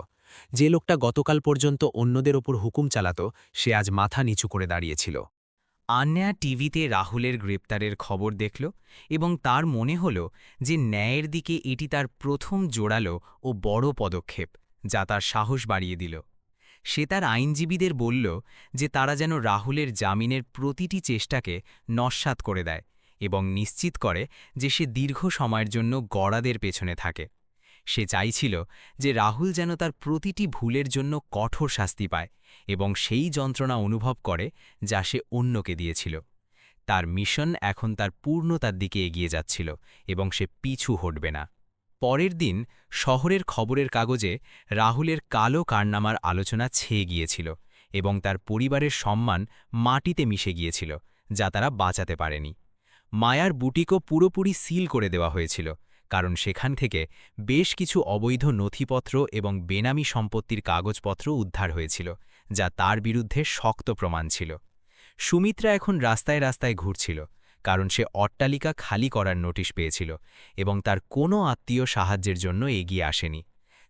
যে লোকটা গতকাল পর্যন্ত অন্যদের ওপর হুকুম চালাত, সে আজ মাথা নিচু করে দাঁড়িয়েছিল। আন্না টিভিতে রাহুলের গ্রেপ্তারের খবর দেখল এবং তার মনে হল যে ন্যায়ের দিকে এটি তার প্রথম জোরালো ও বড় পদক্ষেপ, যা তার সাহস বাড়িয়ে দিল। সে তার আইনজীবীদের বলল যে তারা যেন রাহুলের জামিনের প্রতিটি চেষ্টাকে নস্যাৎ করে দেয় এবং নিশ্চিত করে যে সে দীর্ঘ সময়ের জন্য গড়াদের পেছনে থাকে। সে চাইছিল যে রাহুল যেন তার প্রতিটি ভুলের জন্য কঠোর শাস্তি পায় এবং সেই যন্ত্রণা অনুভব করে যা সে অন্যকে দিয়েছিল। তার মিশন এখন তার পূর্ণতার দিকে এগিয়ে যাচ্ছিল এবং সে পিছু হটবে না। পরের দিন শহরের খবরের কাগজে রাহুলের কালো কারনামার আলোচনা ছেয়ে গিয়েছিল এবং তার পরিবারের সম্মান মাটিতে মিশে গিয়েছিল, যা তারা বাঁচাতে পারেনি। মায়ার বুটিকও পুরোপুরি সিল করে দেওয়া হয়েছিল, কারণ সেখান থেকে বেশ কিছু অবৈধ নথিপত্র এবং বেনামি সম্পত্তির কাগজপত্র উদ্ধার হয়েছিল, যা তার বিরুদ্ধে শক্ত প্রমাণ ছিল। সুমিত্রা এখন রাস্তায় রাস্তায় ঘুরছিল, কারণ সে অট্টালিকা খালি করার নোটিশ পেয়েছিল এবং তার কোনো আত্মীয় সাহায্যের জন্য এগিয়ে আসেনি।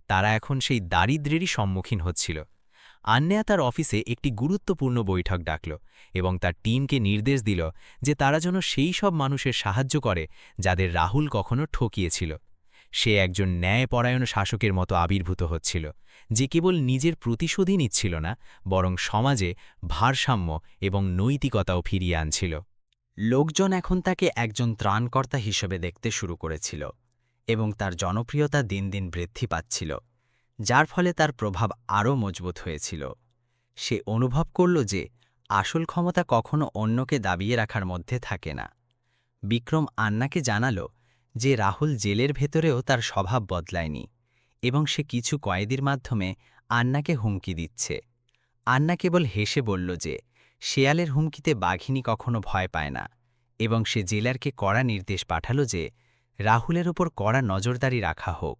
তারা এখন সেই দারিদ্র্যেরই সম্মুখীন হচ্ছিল। আন্নেয়া তার অফিসে একটি গুরুত্বপূর্ণ বৈঠক ডাকল এবং তার টিমকে নির্দেশ দিল যে তারা যেন সেই সব মানুষের সাহায্য করে যাদের রাহুল কখনো ঠকিয়েছিল। সে একজন ন্যায়পরায়ণ শাসকের মতো আবির্ভূত হচ্ছিল, যে কেবল নিজের প্রতিশোধই নিচ্ছিল না, বরং সমাজে ভারসাম্য এবং নৈতিকতাও ফিরিয়ে আনছিল। লোকজন এখন তাকে একজন ত্রাণকর্তা হিসেবে দেখতে শুরু করেছিল এবং তার জনপ্রিয়তা দিন দিন বৃদ্ধি পাচ্ছিল, যার ফলে তার প্রভাব আরও মজবুত হয়েছিল। সে অনুভব করল যে আসল ক্ষমতা কখনো অন্যকে দাবিয়ে রাখার মধ্যে থাকে না। বিক্রম আন্নাকে জানালো যে রাহুল জেলের ভেতরেও তার স্বভাব বদলায়নি এবং সে কিছু কয়েদির মাধ্যমে আন্নাকে হুমকি দিচ্ছে। আন্না কেবল হেসে বলল যে শেয়ালের হুমকিতে বাঘিনী কখনো ভয় পায় না, এবং সে জেলারকে কড়া নির্দেশ পাঠালো যে রাহুলের উপর কড়া নজরদারি রাখা হোক।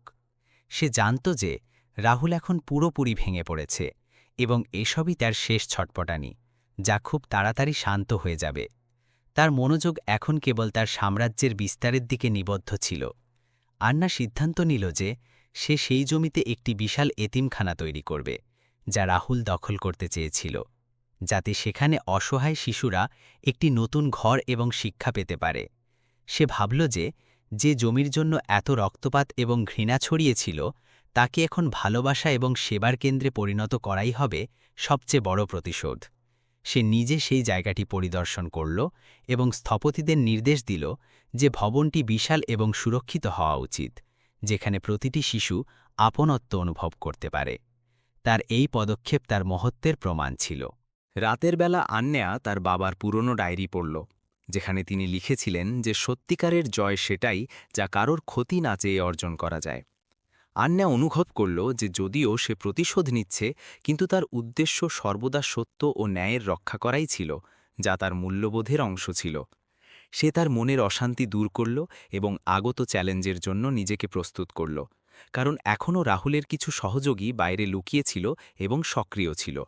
সে জানত যে রাহুল এখন পুরোপুরি ভেঙে পড়েছে এবং এসবই তার শেষ ছটপটানি, যা খুব তাড়াতাড়ি শান্ত হয়ে যাবে। তার মনোযোগ এখন কেবল তার সাম্রাজ্যের বিস্তারের দিকে নিবদ্ধ ছিল। আন্না সিদ্ধান্ত নিল যে সে সেই জমিতে একটি বিশাল এতিমখানা তৈরি করবে, যা রাহুল দখল করতে চেয়েছিল, যাতে সেখানে অসহায় শিশুরা একটি নতুন ঘর এবং শিক্ষা পেতে পারে। সে ভাবল যে যে জমির জন্য এত রক্তপাত এবং ঘৃণা ছড়িয়েছিল, তাকে এখন ভালোবাসা এবং সেবার কেন্দ্রে পরিণত করাই হবে সবচেয়ে বড় প্রতিশোধ। সে নিজে সেই জায়গাটি পরিদর্শন করল এবং স্থপতিদের নির্দেশ দিল যে ভবনটি বিশাল এবং সুরক্ষিত হওয়া উচিত, যেখানে প্রতিটি শিশু আপনত্ব অনুভব করতে পারে। তার এই পদক্ষেপ তার মহত্বের প্রমাণ ছিল। রাতের বেলা আন্নেয়া তার বাবার পুরনো ডায়েরি পড়ল, যেখানে তিনি লিখেছিলেন যে সত্যিকারের জয় সেটাই যা কারোর ক্ষতি না চেয়ে অর্জন করা যায়। আন্নেয়া অনুভব করল যে যদিও সে প্রতিশোধ নিচ্ছে, কিন্তু তার উদ্দেশ্য সর্বদা সত্য ও ন্যায়ের রক্ষা করাই ছিল, যা তার মূল্যবোধের অংশ ছিল। সে তার মনের অশান্তি দূর করল এবং আগত চ্যালেঞ্জের জন্য নিজেকে প্রস্তুত করল, কারণ এখনও রাহুলের কিছু সহযোগী বাইরে লুকিয়ে ছিল এবং সক্রিয় ছিল।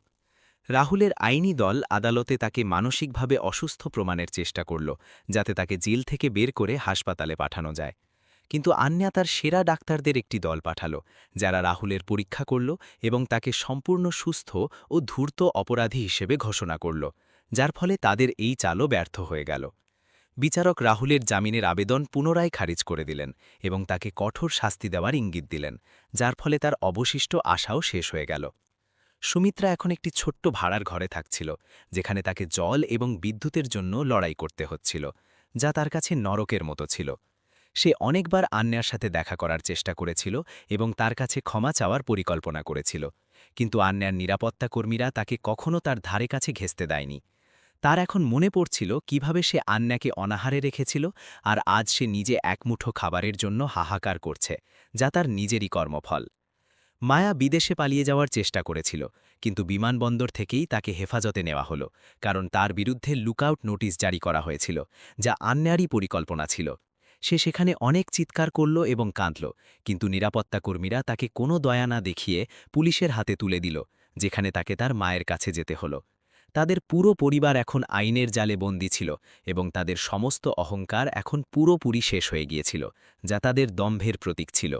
রাহুলের আইনি দল আদালতে তাকে মানসিকভাবে অসুস্থ প্রমাণের চেষ্টা করল, যাতে তাকে জেল থেকে বের করে হাসপাতালে পাঠানো যায়। কিন্তু আন্না তার সেরা ডাক্তারদের একটি দল পাঠালো, যারা রাহুলের পরীক্ষা করল এবং তাকে সম্পূর্ণ সুস্থ ও ধূর্ত অপরাধী হিসেবে ঘোষণা করল, যার ফলে তাদের এই চালও ব্যর্থ হয়ে গেল। বিচারক রাহুলের জামিনের আবেদন পুনরায় খারিজ করে দিলেন এবং তাকে কঠোর শাস্তি দেওয়ার ইঙ্গিত দিলেন, যার ফলে তার অবশিষ্ট আশাও শেষ হয়ে গেল। সুমিত্রা এখন একটি ছোট্ট ভাড়ার ঘরে থাকছিল, যেখানে তাকে জল এবং বিদ্যুতের জন্য লড়াই করতে হচ্ছিল, যা তার কাছে নরকের মতো ছিল। সে অনেকবার আন্নার সাথে দেখা করার চেষ্টা করেছিল এবং তার কাছে ক্ষমা চাওয়ার পরিকল্পনা করেছিল, কিন্তু আন্নার নিরাপত্তা কর্মীরা তাকে কখনো তার ধারে কাছে ঘেঁষতে দেয়নি। তার এখন মনে পড়ছিল কিভাবে সে আন্নাকে অনাহারে রেখেছিল, আর আজ সে নিজে একমুঠো খাবারের জন্য হাহাকার করছে, যা তার নিজেরই কর্মফল। মায়া বিদেশে পালিয়ে যাওয়ার চেষ্টা করেছিল, কিন্তু বিমানবন্দর থেকেই তাকে হেফাজতে নেওয়া হলো, কারণ তার বিরুদ্ধে লুকআউট নোটিশ জারি করা হয়েছিল, যা আন্নারই পরিকল্পনা ছিল। সে সেখানে অনেক চিৎকার করল এবং কাঁদল, কিন্তু নিরাপত্তা কর্মীরা তাকে কোনো দয়া না দেখিয়ে পুলিশের হাতে তুলে দিল, যেখানে তাকে তার মায়ের কাছে যেতে হলো। তাদের পুরো পরিবার এখন আইনের জালে বন্দী ছিল এবং তাদের সমস্ত অহংকার এখন পুরোপুরি শেষ হয়ে গিয়েছিল, যা তাদের দম্ভের প্রতীক ছিল।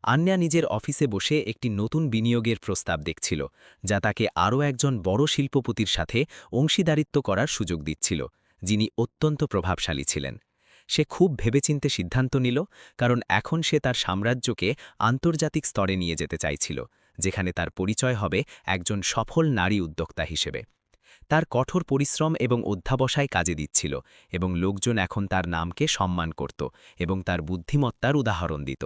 আন্না নিজের অফিসে বসে একটি নতুন বিনিয়োগের প্রস্তাব দেখছিল, যা তাকে আরও একজন বড় শিল্পপতির সাথে অংশীদারিত্ব করার সুযোগ দিচ্ছিল, যিনি অত্যন্ত প্রভাবশালী ছিলেন। সে খুব ভেবেচিন্তে সিদ্ধান্ত নিল, কারণ এখন সে তার সাম্রাজ্যকে আন্তর্জাতিক স্তরে নিয়ে যেতে চাইছিল, যেখানে তার পরিচয় হবে একজন সফল নারী উদ্যোক্তা হিসেবে। তার কঠোর পরিশ্রম এবং অধ্যাবসায় কাজে দিচ্ছিল, এবং লোকজন এখন তার নামকে সম্মান করত এবং তার বুদ্ধিমত্তার উদাহরণ দিত।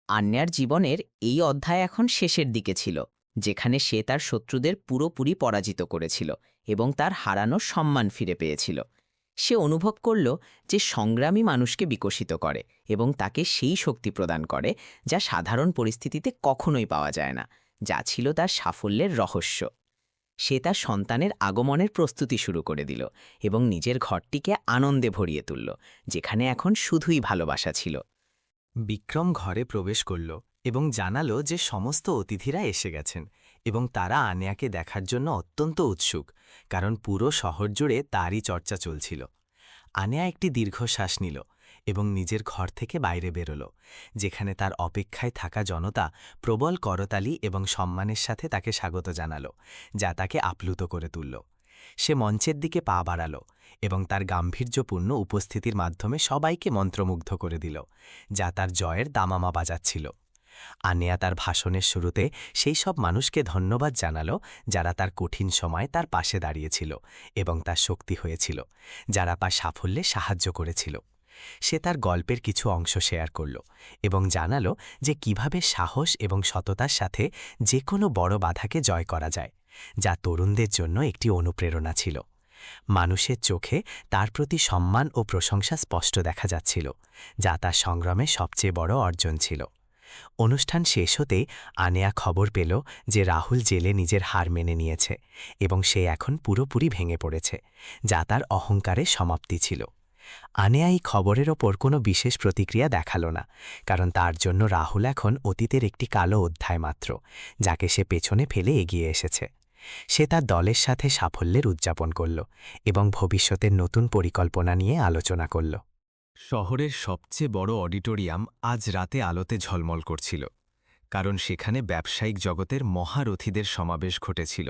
আন্যার জীবনের এই অধ্যায় এখন শেষের দিকে ছিল, যেখানে সে তার শত্রুদের পুরোপুরি পরাজিত করেছিল এবং তার হারানো সম্মান ফিরে পেয়েছিল। সে অনুভব করল যে সংগ্রামী মানুষকে বিকশিত করে এবং তাকে সেই শক্তি প্রদান করে যা সাধারণ পরিস্থিতিতে কখনোই পাওয়া যায় না, যা ছিল তার সাফল্যের রহস্য। সে তার সন্তানের আগমনের প্রস্তুতি শুরু করে দিল এবং নিজের ঘরটিকে আনন্দে ভরিয়ে তুলল, যেখানে এখন শুধুই ভালোবাসা ছিল। বিক্রম ঘরে প্রবেশ করল এবং জানালো যে সমস্ত অতিথিরা এসে গেছেন এবং তারা আন্নাকে দেখার জন্য অত্যন্ত উৎসুক, কারণ পুরো শহর জুড়ে তারই চর্চা চলছিল। আনেয়া একটি দীর্ঘশ্বাস নিল এবং নিজের ঘর থেকে বাইরে বেরোল, যেখানে তার অপেক্ষায় থাকা জনতা প্রবল করতালি এবং সম্মানের সাথে তাকে স্বাগত জানাল, যা তাকে আপ্লুত করে তুলল। সে মঞ্চের দিকে পা বাড়াল এবং তার গাম্ভীর্যপূর্ণ উপস্থিতির মাধ্যমে সবাইকে মন্ত্রমুগ্ধ করে দিল, যা তার জয়ের দামামা বাজাচ্ছিল। আনেয়া তার ভাষণের শুরুতে সেই সব মানুষকে ধন্যবাদ জানাল যারা তার কঠিন সময় তার পাশে দাঁড়িয়েছিল এবং তার শক্তি হয়েছিল, যারা তার সাফল্যে সাহায্য করেছিল। সে তার গল্পের কিছু অংশ শেয়ার করল এবং জানাল যে কিভাবে সাহস এবং সততার সাথে যে কোনো বড় বাধাকে জয় করা যায়, যা তরুণদের জন্য একটি অনুপ্রেরণা ছিল। মানুষের চোখে তার প্রতি সম্মান ও প্রশংসা স্পষ্ট দেখা যাচ্ছিল, যা তার সংগ্রামে সবচেয়ে বড় অর্জন ছিল। অনুষ্ঠান শেষ হতেই আনেয়া খবর পেল যে রাহুল জেলে নিজের হার মেনে নিয়েছে এবং সে এখন পুরোপুরি ভেঙে পড়েছে, যা তার অহংকারের সমাপ্তি ছিল। আনেয়া এই খবরের ওপর কোনো বিশেষ প্রতিক্রিয়া দেখাল না, কারণ তার জন্য রাহুল এখন অতীতের একটি কালো অধ্যায় মাত্র, যাকে সে পেছনে ফেলে এগিয়ে এসেছে। সে তার দলের সাথে সাফল্যের উদযাপন করল এবং ভবিষ্যতের নতুন পরিকল্পনা নিয়ে আলোচনা করল। শহরের সবচেয়ে বড় অডিটোরিয়াম আজ রাতে আলোতে ঝলমল করছিল, কারণ সেখানে ব্যবসায়িক জগতের মহারথীদের সমাবেশ ঘটেছিল।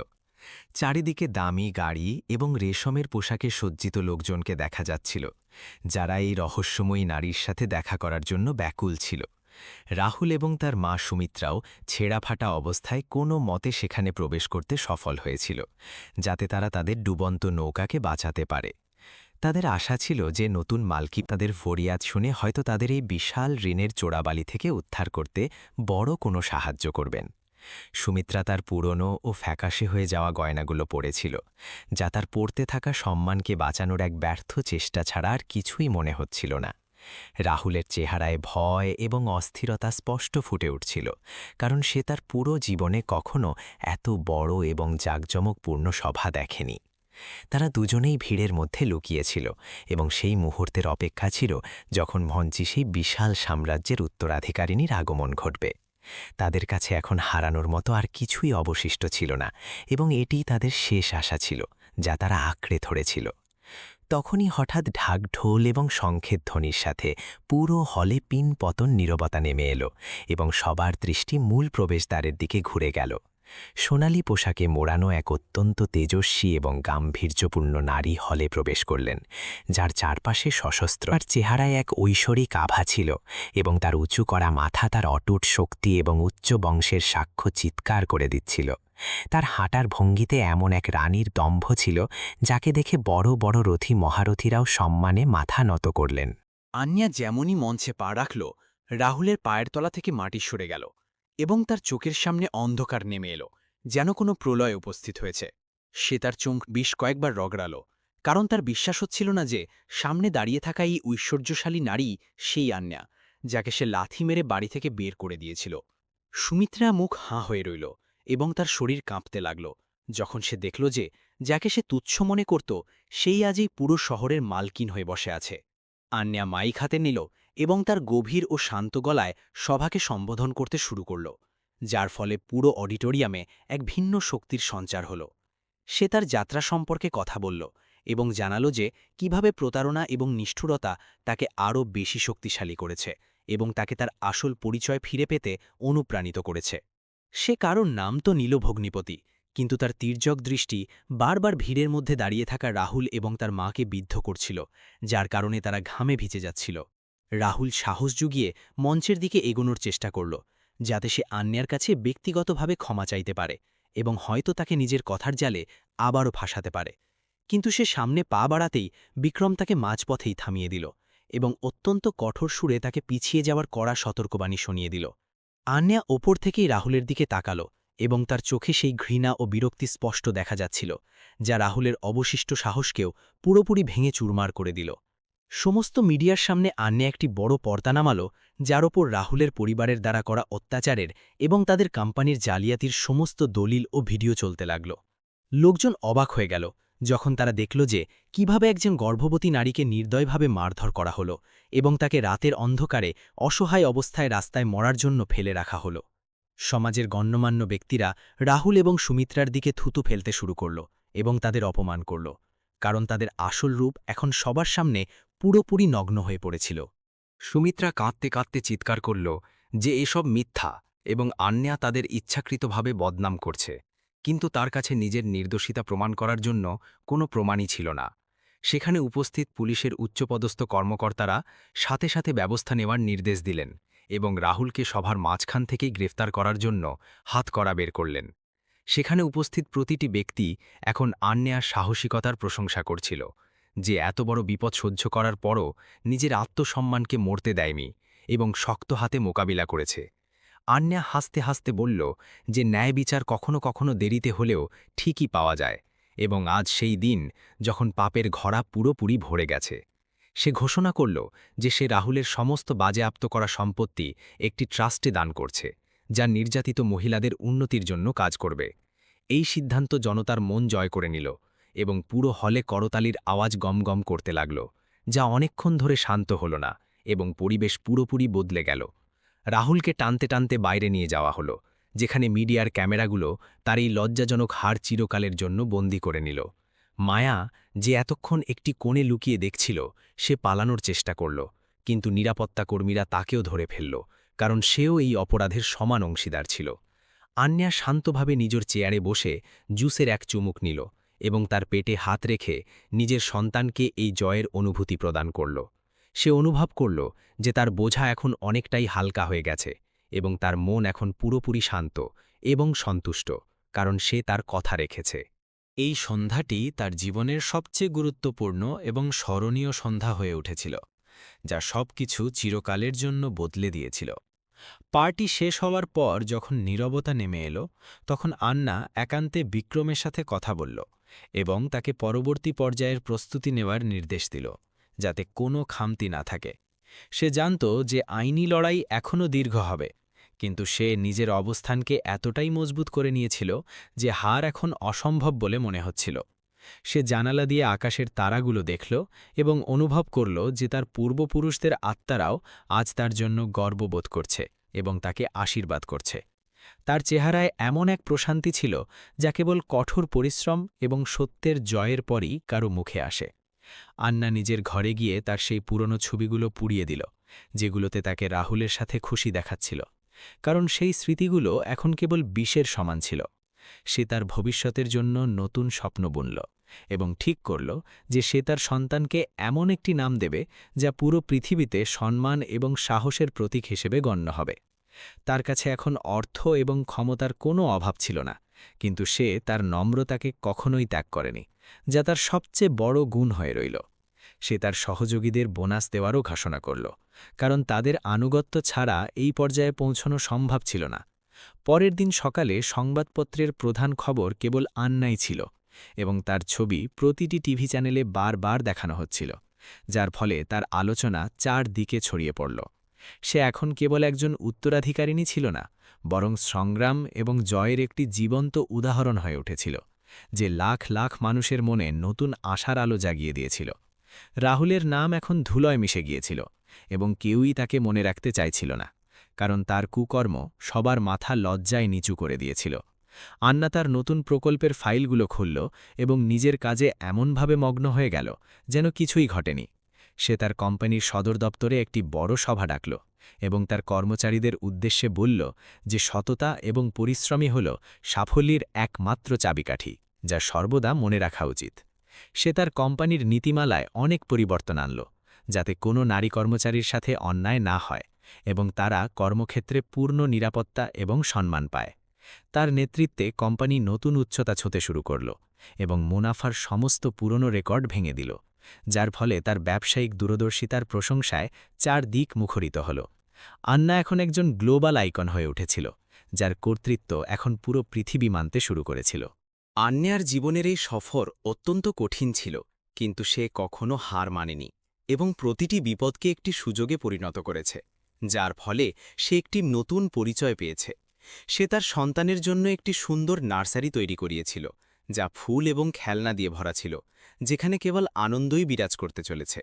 চারিদিকে দামি গাড়ি এবং রেশমের পোশাকে সজ্জিত লোকজনকে দেখা যাচ্ছিল, যারা এই রহস্যময়ী নারীর সাথে দেখা করার জন্য ব্যাকুল ছিল। রাহুল এবং তার মা সুমিত্রাও ছেঁড়াফাটা অবস্থায় কোনো মতে সেখানে প্রবেশ করতে সফল হয়েছিল, যাতে তারা তাদের ডুবন্ত নৌকাকে বাঁচাতে পারে। তাদের আশা ছিল যে নতুন মালকি তাদের ফরিয়াদ শুনে হয়তো তাদের এই বিশাল ঋণের চোরাবালি থেকে উদ্ধার করতে বড় কোনো সাহায্য করবেন। সুমিত্রা তার পুরনো ও ফ্যাকাশে হয়ে যাওয়া গয়নাগুলো পরেছিল, যা তার পড়তে থাকা সম্মানকে বাঁচানোর এক ব্যর্থ চেষ্টা ছাড়া আর কিছুই মনে হচ্ছিল না। রাহুলের চেহারায় ভয় এবং অস্থিরতা স্পষ্ট ফুটে উঠছিল, কারণ সে তার পুরো জীবনে কখনো এত বড় এবং জাঁকজমকপূর্ণ সভা দেখেনি। তারা দুজনেই ভিড়ের মধ্যে লুকিয়েছিল এবং সেই মুহূর্তের অপেক্ষা ছিল যখন মঞ্চে সেই বিশাল সাম্রাজ্যের উত্তরাধিকারিণীর আগমন ঘটবে। তাদের কাছে এখন হারানোর মতো আর কিছুই অবশিষ্ট ছিল না এবং এটিই তাদের শেষ আশা ছিল, যা তারা আঁকড়ে ধরেছিল। তখনই হঠাৎ ঢাকঢোল এবং শঙ্খের ধ্বনির সাথে পুরো হলে পিন-পতন নীরবতা নেমে এলো এবং সবার দৃষ্টি মূল প্রবেশদ্বারের দিকে ঘুরে গেল। সোনালি পোশাকে মোড়ানো এক অত্যন্ত তেজস্বী এবং গাম্ভীর্যপূর্ণ নারী হলে প্রবেশ করলেন, যার চারপাশে সশস্ত্র আর চেহারায় এক ঐশ্বরিক আভা ছিল এবং তার উঁচু করা মাথা তার অটুট শক্তি এবং উচ্চ বংশের সাক্ষ্য চিৎকার করে দিচ্ছিল। তার হাঁটার ভঙ্গিতে এমন এক রানীর দম্ভ ছিল, যাকে দেখে বড় বড় রথী মহারথীরাও সম্মানে মাথা নত করলেন। আন্যা যেমনই মঞ্চে পা রাখল, রাহুলের পায়ের তলা থেকে মাটি সরে গেল এবং তার চোখের সামনে অন্ধকার নেমে এলো, যেন কোনো প্রলয় উপস্থিত হয়েছে। সে তার চোখ বেশ কয়েকবার রগড়াল, কারণ তার বিশ্বাস হচ্ছিল না যে সামনে দাঁড়িয়ে থাকা এই ঐশ্বর্যশালী নারী সেই আন্যা, যাকে সে লাথি মেরে বাড়ি থেকে বের করে দিয়েছিল। সুমিত্রা মুখ হাঁ হয়ে রইল এবং তার শরীর কাঁপতে লাগল যখন সে দেখল যে যাকে সে তুচ্ছ মনে করত সেই আজই পুরো শহরের মালকিন হয়ে বসে আছে। আন্যা মাইক হাতে নিল এবং তার গভীর ও শান্ত গলায় সভাকে সম্বোধন করতে শুরু করল, যার ফলে পুরো অডিটোরিয়ামে এক ভিন্ন শক্তির সঞ্চার হল। সে তার যাত্রা সম্পর্কে কথা বলল এবং জানালো যে কিভাবে প্রতারণা এবং নিষ্ঠুরতা তাকে আরও বেশি শক্তিশালী করেছে এবং তাকে তার আসল পরিচয় ফিরে পেতে অনুপ্রাণিত করেছে। সে কারোর নাম তো নীল ভগ্নিপতি, কিন্তু তার তীর্যক দৃষ্টি বারবার ভিড়ের মধ্যে দাঁড়িয়ে থাকা রাহুল এবং তার মাকে বিদ্ধ করছিল, যার কারণে তারা ঘামে ভিজে যাচ্ছিল। রাহুল সাহস জুগিয়ে মঞ্চের দিকে এগোনোর চেষ্টা করল, যাতে সে আন্যার কাছে ব্যক্তিগতভাবে ক্ষমা চাইতে পারে এবং হয়তো তাকে নিজের কথার জালে আবারও ফাঁসাতে পারে। কিন্তু সে সামনে পা বাড়াতেই বিক্রম তাকে মাঝপথেই থামিয়ে দিল এবং অত্যন্ত কঠোর সুরে তাকে পিছিয়ে যাওয়ার কড়া সতর্কবাণী শুনিয়ে দিল। আন্যা ওপর থেকেই রাহুলের দিকে তাকাল এবং তার চোখে সেই ঘৃণা ও বিরক্তি স্পষ্ট দেখা যাচ্ছিল, যা রাহুলের অবশিষ্ট সাহসকেও পুরোপুরি ভেঙে চুরমার করে দিল। সমস্ত মিডিয়ার সামনে আন্যা একটি বড় পর্দা নামাল, যার ওপর রাহুলের পরিবারের দ্বারা করা অত্যাচারের এবং তাদের কোম্পানির জালিয়াতির সমস্ত দলিল ও ভিডিও চলতে লাগল। লোকজন অবাক হয়ে গেল যখন তারা দেখল যে কিভাবে একজন গর্ভবতী নারীকে নির্দয়ভাবে মারধর করা হলো এবং তাকে রাতের অন্ধকারে অসহায় অবস্থায় রাস্তায় মরার জন্য ফেলে রাখা হলো। সমাজের গণ্যমান্য ব্যক্তিরা রাহুল এবং সুমিত্রার দিকে থুতু ফেলতে শুরু করল এবং তাদের অপমান করল, কারণ তাদের আসল রূপ এখন সবার সামনে পুরোপুরি নগ্ন হয়ে পড়েছিল। সুমিত্রা কাঁদতে কাঁদতে চিৎকার করল যে এসব মিথ্যা এবং আন্যা তাদের ইচ্ছাকৃতভাবে বদনাম করছে, কিন্তু তার কাছে নিজের নির্দোষিতা প্রমাণ করার জন্য কোনো প্রমাণই ছিল না। সেখানে উপস্থিত পুলিশের উচ্চপদস্থ কর্মকর্তারা সাথে সাথে ব্যবস্থা নেওয়ার নির্দেশ দিলেন এবং রাহুলকে সভার মাঝখান থেকেই গ্রেফতার করার জন্য হাতকড়া বের করলেন। সেখানে উপস্থিত প্রতিটি ব্যক্তি এখন আন্যার সাহসিকতার প্রশংসা করছিল, যে এত বড় বিপদ সহ্য করার পরও নিজের আত্মসম্মানকে মরতে দেয়নি এবং শক্ত হাতে মোকাবিলা করেছে। আন্যা হাসতে হাসতে বলল যে ন্যায় বিচার কখনো কখনো দেরিতে হলেও ঠিকই পাওয়া যায়, এবং আজ সেই দিন যখন পাপের ঘড়া পুরোপুরি ভরে গেছে। সে ঘোষণা করল যে সে রাহুলের সমস্ত বাজেয়াপ্ত করা সম্পত্তি একটি ট্রাস্টে দান করছে, যা নির্যাতিত মহিলাদের উন্নতির জন্য কাজ করবে। এই সিদ্ধান্ত জনতার মন জয় করে নিল এবং পুরো হলে করতালির আওয়াজ গমগম করতে লাগল, যা অনেকক্ষণ ধরে শান্ত হল না এবং পরিবেশ পুরোপুরি বদলে গেল। রাহুলকে টানতে টানতে বাইরে নিয়ে যাওয়া হলো, যেখানে মিডিয়ার ক্যামেরাগুলো তার এই লজ্জাজনক হার চিরকালের জন্য বন্দী করে নিল। মায়া, যে এতক্ষণ একটি কোণে লুকিয়ে দেখছিল, সে পালানোর চেষ্টা করল, কিন্তু নিরাপত্তা কর্মীরা তাকেও ধরে ফেলল, কারণ সেও এই অপরাধের সমান অংশীদার ছিল। আন্যা শান্তভাবে নিজের চেয়ারে বসে জুসের এক চুমুক নিল এবং তার পেটে হাত রেখে নিজের সন্তানকে এই জয়ের অনুভূতি প্রদান করল। সে অনুভব করল যে তার বোঝা এখন অনেকটাই হালকা হয়ে গেছে এবং তার মন এখন পুরোপুরি শান্ত এবং সন্তুষ্ট, কারণ সে তার কথা রেখেছে। এই সন্ধ্যাটি তার জীবনের সবচেয়ে গুরুত্বপূর্ণ এবং স্মরণীয় সন্ধ্যা হয়ে উঠেছিল, যা সবকিছু চিরকালের জন্য বদলে দিয়েছিল। পার্টি শেষ হওয়ার পর যখন নীরবতা নেমে এলো, তখন আন্না একান্তে বিক্রমের সাথে কথা বলল এবং তাকে পরবর্তী পর্যায়ের প্রস্তুতি নেওয়ার নির্দেশ দিল, যাতে কোনো খামতি না থাকে। সে জানত যে আইনি লড়াই এখনও দীর্ঘ হবে, কিন্তু সে নিজের অবস্থানকে এতটাই মজবুত করে নিয়েছিল যে হার এখন অসম্ভব বলে মনে হচ্ছিল। সে জানালা দিয়ে আকাশের তারাগুলো দেখল এবং অনুভব করল যে তার পূর্বপুরুষদের আত্মারাও আজ তার জন্য গর্ববোধ করছে এবং তাকে আশীর্বাদ করছে। তার চেহারায় এমন এক প্রশান্তি ছিল যা কেবল কঠোর পরিশ্রম এবং সত্যের জয়ের পরই কারো মুখে আসে। আন্না নিজের ঘরে গিয়ে তার সেই পুরনো ছবিগুলো পুড়িয়ে দিল, যেগুলোতে তাকে রাহুলের সাথে খুশি দেখাচ্ছিল, কারণ সেই স্মৃতিগুলো এখন কেবল বিষের সমান ছিল। সে তার ভবিষ্যতের জন্য নতুন স্বপ্ন বুনল এবং ঠিক করল যে সে তার সন্তানকে এমন একটি নাম দেবে যা পুরো পৃথিবীতে সম্মান এবং সাহসের প্রতীক হিসেবে গণ্য হবে। তার কাছে এখন অর্থ এবং ক্ষমতার কোনো অভাব ছিল না, কিন্তু সে তার নম্রতাকে কখনোই ত্যাগ করেনি, যা তার সবচেয়ে বড় গুণ হয়ে রইল। সে তার সহযোগীদের বোনাস দেওয়ারও ঘোষণা করল, কারণ তাদের আনুগত্য ছাড়া এই পর্যায়ে পৌঁছানো সম্ভব ছিল না। পরের দিন সকালে সংবাদপত্রের প্রধান খবর কেবল আন্নাই ছিল এবং তার ছবি প্রতিটি টিভি চ্যানেলে বারবার দেখানো হচ্ছিল, যার ফলে তার আলোচনা চারদিকে ছড়িয়ে পড়ল। সে এখন কেবল একজন উত্তরাধিকারিণী ছিল না, বরং সংগ্রাম এবং জয়ের একটি জীবন্ত উদাহরণ হয়ে উঠেছিল, যে লাখ লাখ মানুষের মনে নতুন আশার আলো জাগিয়ে দিয়েছিল। রাহুলের নাম এখন ধুলোয় মিশে গিয়েছিল এবং কেউই তাকে মনে রাখতে চাইছিল না, কারণ তার কুকর্ম সবার মাথা লজ্জায় নিচু করে দিয়েছিল। আন্না তার নতুন প্রকল্পের ফাইলগুলো খুলল এবং নিজের কাজে এমনভাবে মগ্ন হয়ে গেল যেন কিছুই ঘটেনি। সে তার কোম্পানির সদর দপ্তরে একটি বড় সভা ডাকল এবং তার কর্মচারীদের উদ্দেশ্যে বলল যে সততা এবং পরিশ্রমই হল সাফল্যের একমাত্র চাবিকাঠি, যা সর্বদা মনে রাখা উচিত। সে তার কোম্পানির নীতিমালায় অনেক পরিবর্তন আনল, যাতে কোনো নারী কর্মচারীর সাথে অন্যায় না হয় এবং তারা কর্মক্ষেত্রে পূর্ণ নিরাপত্তা এবং সম্মান পায়। তার নেতৃত্বে কোম্পানি নতুন উচ্চতা ছুঁতে শুরু করল এবং মুনাফার সমস্ত পুরনো রেকর্ড ভেঙে দিল, যার ফলে তার ব্যবসায়িক দূরদর্শিতার প্রশংসায় চারদিক মুখরিত হল। আন্না এখন একজন গ্লোবাল আইকন হয়ে উঠেছিল, যার কর্তৃত্ব এখন পুরো পৃথিবী মানতে শুরু করেছিল। আন্যার জীবনের এই সফর অত্যন্ত কঠিন ছিল, কিন্তু সে কখনো হার মানেনি এবং প্রতিটি বিপদকে একটি সুযোগে পরিণত করেছে, যার ফলে সে একটি নতুন পরিচয় পেয়েছে। সে তার সন্তানের জন্য একটি সুন্দর নার্সারি তৈরি করিয়েছিল, যা ফুল এবং খেলনা দিয়ে ভরা ছিল, যেখানে কেবল আনন্দই বিরাজ করতে চলেছে।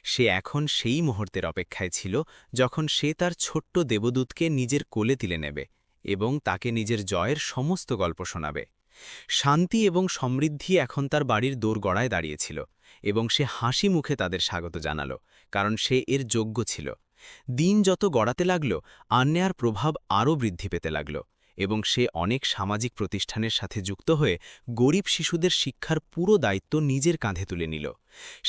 সে এখন সেই মুহূর্তের অপেক্ষায় ছিল যখন সে তার ছোট্ট দেবদূতকে নিজের কোলে তুলে নেবে এবং তাকে নিজের জয়ের সমস্ত গল্প শোনাবে। শান্তি এবং সমৃদ্ধি এখন তার বাড়ির দোরগড়ায় দাঁড়িয়েছিল এবং সে হাসি মুখে তাদের স্বাগত জানাল, কারণ সে এর যোগ্য ছিল। দিন যত গড়াতে লাগল, আন্যার প্রভাব আরও বৃদ্ধি পেতে লাগল এবং সে অনেক সামাজিক প্রতিষ্ঠানের সাথে যুক্ত হয়ে গরিব শিশুদের শিক্ষার পুরো দায়িত্ব নিজের কাঁধে তুলে নিল।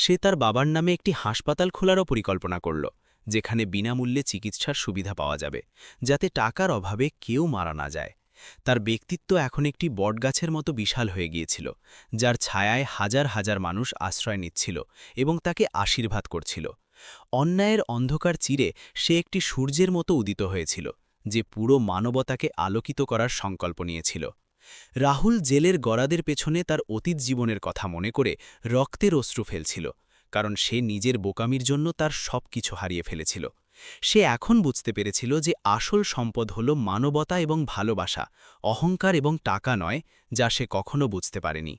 সে তার বাবার নামে একটি হাসপাতাল খোলারও পরিকল্পনা করল, যেখানে বিনামূল্যে চিকিৎসার সুবিধা পাওয়া যাবে, যাতে টাকার অভাবে কেউ মারা না যায়। তার ব্যক্তিত্ব এখন একটি বটগাছের মতো বিশাল হয়ে গিয়েছিল, যার ছায়ায় হাজার হাজার মানুষ আশ্রয় নিচ্ছিল এবং তাকে আশীর্বাদ করছিল। অন্যায়ের অন্ধকার চিরে সে একটি সূর্যের মতো উদিত হয়েছিল, যে পুরো মানবতাকে আলোকিত করার সংকল্প নিয়েছিল। রাহুল জেলের গড়াদের পেছনে তার অতীত জীবনের কথা মনে করে রক্তের অশ্রু ফেলছিল, কারণ সে নিজের বোকামির জন্য তার সব কিছু হারিয়ে ফেলেছিল। সে এখন বুঝতে পেরেছিল যে আসল সম্পদ হল মানবতা এবং ভালোবাসা, অহংকার এবং টাকা নয়, যা সে কখনো বুঝতে পারেনি।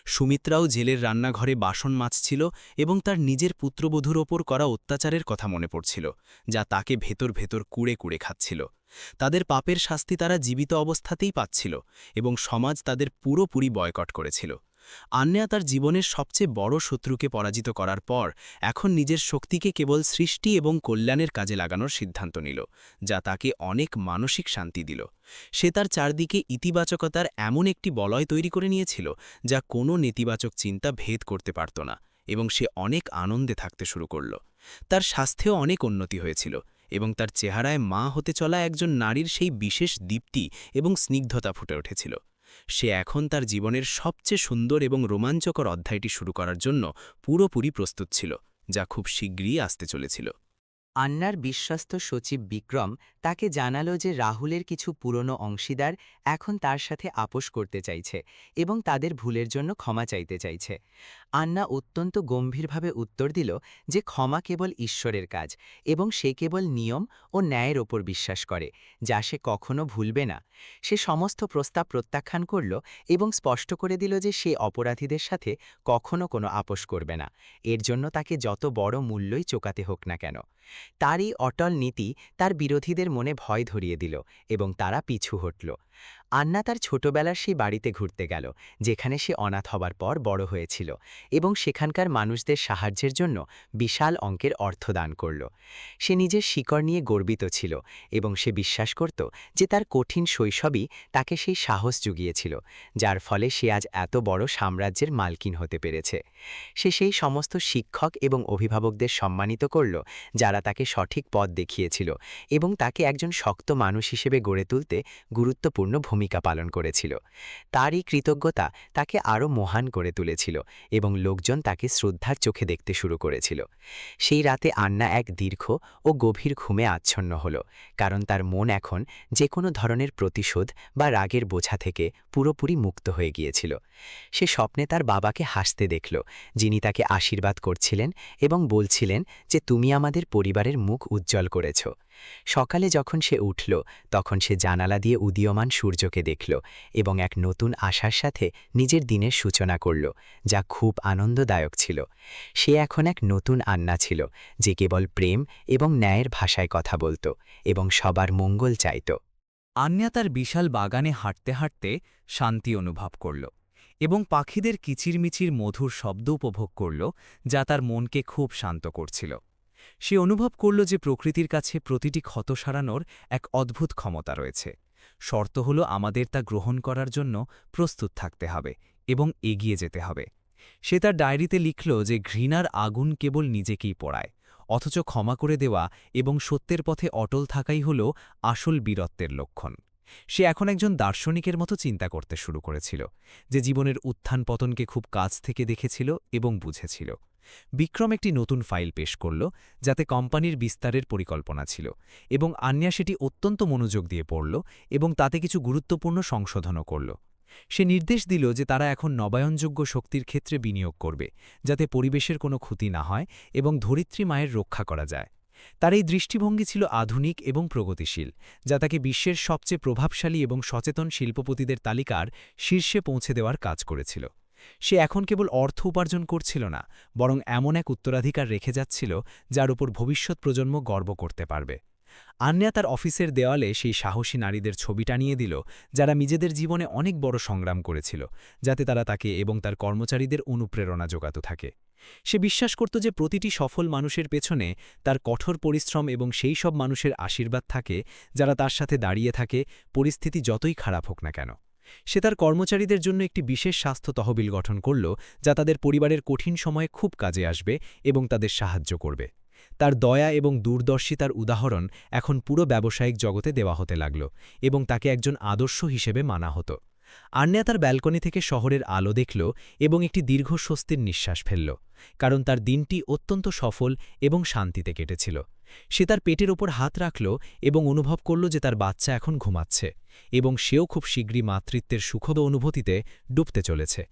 সুমিত্রাও জেলের রান্নাঘরে বাসন মাজছিল এবং তার নিজের পুত্রবধূর ওপর করা অত্যাচারের কথা মনে পড়ছিল, যা তাকে ভেতর ভেতর কুড়ে কুড়ে খাচ্ছিল। তাদের পাপের শাস্তি তারা জীবিত অবস্থাতেই পাচ্ছিল এবং সমাজ তাদের পুরোপুরি বয়কট করেছিল। আন্যা তার জীবনের সবচেয়ে বড় শত্রুকে পরাজিত করার পর এখন নিজের শক্তিকে কেবল সৃষ্টি এবং কল্যাণের কাজে লাগানোর সিদ্ধান্ত নিল, যা তাকে অনেক মানসিক শান্তি দিল। সে তার চারদিকে ইতিবাচকতার এমন একটি বলয় তৈরি করে নিয়েছিল, যা কোনো নেতিবাচক চিন্তা ভেদ করতে পারত না, এবং সে অনেক আনন্দে থাকতে শুরু করল। তার স্বাস্থ্যেও অনেক উন্নতি হয়েছিল এবং তার চেহারায় মা হতে চলা একজন নারীর সেই বিশেষ দীপ্তি এবং স্নিগ্ধতা ফুটে উঠেছিল। সে এখন তার জীবনের সবচেয়ে সুন্দর এবং রোমাঞ্চকর অধ্যায়টি শুরু করার জন্য পুরোপুরি প্রস্তুত ছিল, যা খুব শীঘ্রই আসতে চলেছিল। আন্নার বিশ্বস্ত সচিব বিক্রম তাকে জানালো যে রাহুলের কিছু পুরনো অংশীদার এখন তার সাথে আপোষ করতে চাইছে এবং তাদের ভুলের জন্য ক্ষমা চাইতে চাইছে। আন্না অত্যন্ত গম্ভীরভাবে উত্তর দিল যে ক্ষমা কেবল ঈশ্বরের কাজ এবং সে কেবল নিয়ম ও ন্যায়ের ওপর বিশ্বাস করে, যা সে কখনো ভুলবে না। সে সমস্ত প্রস্তাব প্রত্যাখ্যান করল এবং স্পষ্ট করে দিল যে সে অপরাধীদের সাথে কখনো কোনো আপোষ করবে না, এর জন্য তাকে যত বড় মূল্যই চোকাতে হোক না কেন। তার এই অটল নীতি তার বিরোধীদের মনে ভয় ধরিয়ে দিল এবং তারা পিছু হটল। আন্না তার ছোটবেলার সেই বাড়িতে ঘুরতে গেল, যেখানে সে অনাথ হবার পর বড় হয়েছিল, এবং সেখানকার মানুষদের সাহায্যের জন্য বিশাল অঙ্কের অর্থ দান করল। সে নিজের শিকড় নিয়ে গর্বিত ছিল এবং সে বিশ্বাস করত যে তার কঠিন শৈশবই তাকে সেই সাহস জুগিয়েছিল, যার ফলে সে আজ এত বড় সাম্রাজ্যের মালকিন হতে পেরেছে। সে সেই সমস্ত শিক্ষক এবং অভিভাবকদের সম্মানিত করল যারা তাকে সঠিক পথ দেখিয়েছিল এবং তাকে একজন শক্ত মানুষ হিসেবে গড়ে তুলতে গুরুত্বপূর্ণ ভূমিকা পালন করেছিল। তার এই কৃতজ্ঞতা তাকে আরও মহান করে তুলেছিল এবং লোকজন তাকে শ্রদ্ধার চোখে দেখতে শুরু করেছিল। সেই রাতে আন্না এক দীর্ঘ ও গভীর ঘুমে আচ্ছন্ন হল, কারণ তার মন এখন যে কোনো ধরনের প্রতিশোধ বা রাগের বোঝা থেকে পুরোপুরি মুক্ত হয়ে গিয়েছিল। সে স্বপ্নে তার বাবাকে হাসতে দেখল, যিনি তাকে আশীর্বাদ করছিলেন এবং বলছিলেন যে তুমি আমাদের পরিবারের মুখ উজ্জ্বল করেছ। সকালে যখন সে উঠল, তখন সে জানালা দিয়ে উদীয়মান সূর্যকে দেখল এবং এক নতুন আশার সাথে নিজের দিনের সূচনা করল, যা খুব আনন্দদায়ক ছিল। সে এখন এক নতুন আন্না ছিল, যে কেবল প্রেম এবং ন্যায়ের ভাষায় কথা বলত এবং সবার মঙ্গল চাইত। আন্যা তার বিশাল বাগানে হাঁটতে হাঁটতে শান্তি অনুভব করল এবং পাখিদের কিচিরমিচির মধুর শব্দ উপভোগ করল, যা তার মনকে খুব শান্ত করছিল। সে অনুভব করল যে প্রকৃতির কাছে প্রতিটি ক্ষত সারানোর এক অদ্ভুত ক্ষমতা রয়েছে। শর্ত হল আমাদের তা গ্রহণ করার জন্য প্রস্তুত থাকতে হবে এবং এগিয়ে যেতে হবে। সে তার ডায়েরিতে লিখল যে ঘৃণার আগুন কেবল নিজেকেই পোড়ায়, অথচ ক্ষমা করে দেওয়া এবং সত্যের পথে অটল থাকাই হল আসল বীরত্বের লক্ষণ। সে এখন একজন দার্শনিকের মতো চিন্তা করতে শুরু করেছিল, যে জীবনের উত্থান পতনকে খুব কাছ থেকে দেখেছিল এবং বুঝেছিল। বিক্রম একটি নতুন ফাইল পেশ করল, যাতে কোম্পানির বিস্তারের পরিকল্পনা ছিল, এবং আন্যা সেটি অত্যন্ত মনোযোগ দিয়ে পড়ল এবং তাতে কিছু গুরুত্বপূর্ণ সংশোধনও করল। সে নির্দেশ দিল যে তারা এখন নবায়নযোগ্য শক্তির ক্ষেত্রে বিনিয়োগ করবে, যাতে পরিবেশের কোনো ক্ষতি না হয় এবং ধরিত্রী মায়ের রক্ষা করা যায়। তার এই দৃষ্টিভঙ্গি ছিল আধুনিক এবং প্রগতিশীল, যা তাকে বিশ্বের সবচেয়ে প্রভাবশালী এবং সচেতন শিল্পপতিদের তালিকার শীর্ষে পৌঁছে দেওয়ার কাজ করেছিল। সে এখন কেবল অর্থ উপার্জন করছিল না, বরং এমন এক উত্তরাধিকার রেখে যাচ্ছিল যার উপর ভবিষ্যৎ প্রজন্ম গর্ব করতে পারবে। আন্না তার অফিসের দেওয়ালে সেই সাহসী নারীদের ছবি টানিয়ে দিল, যারা নিজেদের জীবনে অনেক বড় সংগ্রাম করেছিল, যাতে তারা তাকে এবং তার কর্মচারীদের অনুপ্রেরণা যোগাত থাকে। সে বিশ্বাস করত যে প্রতিটি সফল মানুষের পেছনে তার কঠোর পরিশ্রম এবং সেই সব মানুষের আশীর্বাদ থাকে যারা তার সাথে দাঁড়িয়ে থাকে, পরিস্থিতি যতই খারাপ হোক না কেন। সে তার কর্মচারীদের জন্য একটি বিশেষ স্বাস্থ্য তহবিল গঠন করল, যা তাদের পরিবারের কঠিন সময়ে খুব কাজে আসবে এবং তাদের সাহায্য করবে। তার দয়া এবং দূরদর্শিতার উদাহরণ এখন পুরো ব্যবসায়িক জগতে দেওয়া হতে লাগল এবং তাকে একজন আদর্শ হিসেবে মানা হতো। আন্না তার ব্যালকনি থেকে শহরের আলো দেখল এবং একটি দীর্ঘ স্বস্তির নিঃশ্বাস ফেলল, কারণ তার দিনটি অত্যন্ত সফল এবং শান্তিতে কেটেছিল। সে তার পেটের ওপর হাত রাখল এবং অনুভব করল যে তার বাচ্চা এখন ঘুমাচ্ছে এবং সেও খুব শীঘ্রই মাতৃত্বের সুখদ অনুভূতিতে ডুবতে চলেছে।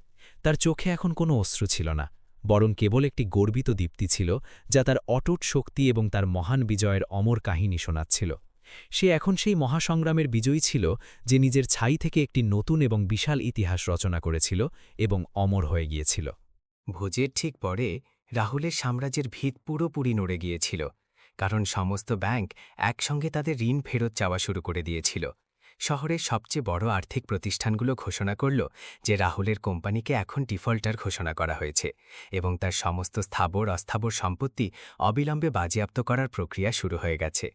তার চোখে এখন কোনো অশ্রু ছিল না, বরং কেবল একটি গর্বিত দীপ্তি ছিল, যা তার অটুট শক্তি এবং তার মহান বিজয়ের অমর কাহিনী শোনাচ্ছিল। সে এখন সেই মহাসংগ্রামের বিজয়ী ছিল, যে নিজের ছাই থেকে একটি নতুন এবং বিশাল ইতিহাস রচনা করেছিল এবং অমর হয়ে গিয়েছিল। ভোজের ঠিক পরে রাহুলের সাম্রাজ্যের ভিত পুরোপুরি নড়ে গিয়েছিল, কারণ সমস্ত ব্যাংক একসঙ্গে তাদের ঋণ ফেরত চাওয়া শুরু করে দিয়েছিল। শহরের সবচেয়ে বড় আর্থিক প্রতিষ্ঠানগুলো ঘোষণা করল যে রাহুলের কোম্পানিকে এখন ডিফল্টার ঘোষণা করা হয়েছে এবং তার সমস্ত স্থাবর অস্থাবর সম্পত্তি অবিলম্বে বাজেয়াপ্ত করার প্রক্রিয়া শুরু হয়ে গেছে।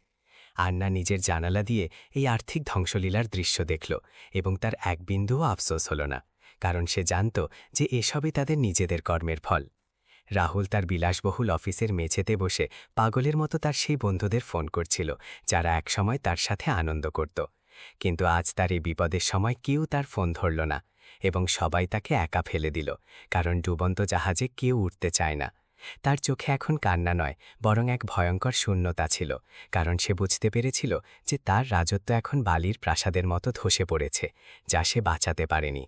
আন্না নিজের জানালা দিয়ে এই আর্থিক ধ্বংসলীলার দৃশ্য দেখল এবং তার এক বিন্দুও আফসোস হল না, কারণ সে জানত যে এসবই তাদের নিজেদের কর্মের ফল। রাহুল তার বিলাসবহুল অফিসের মেঝেতে বসে পাগলের মতো তার সেই বন্ধুদের ফোন করছিল, যারা একসময় তার সাথে আনন্দ করত। কিন্তু আজ তার এই বিপদের সময় কেউ তার ফোন ধরল না এবং সবাই তাকে একা ফেলে দিল, কারণ ডুবন্ত জাহাজে কেউ উঠতে চায় না। তার চোখে এখন কান্না নয়, বরং এক ভয়ঙ্কর শূন্যতা ছিল, কারণ সে বুঝতে পেরেছিল যে তার রাজত্ব এখন বালির প্রাসাদের মতো ধসে পড়েছে, যা সে বাঁচাতে পারেনি।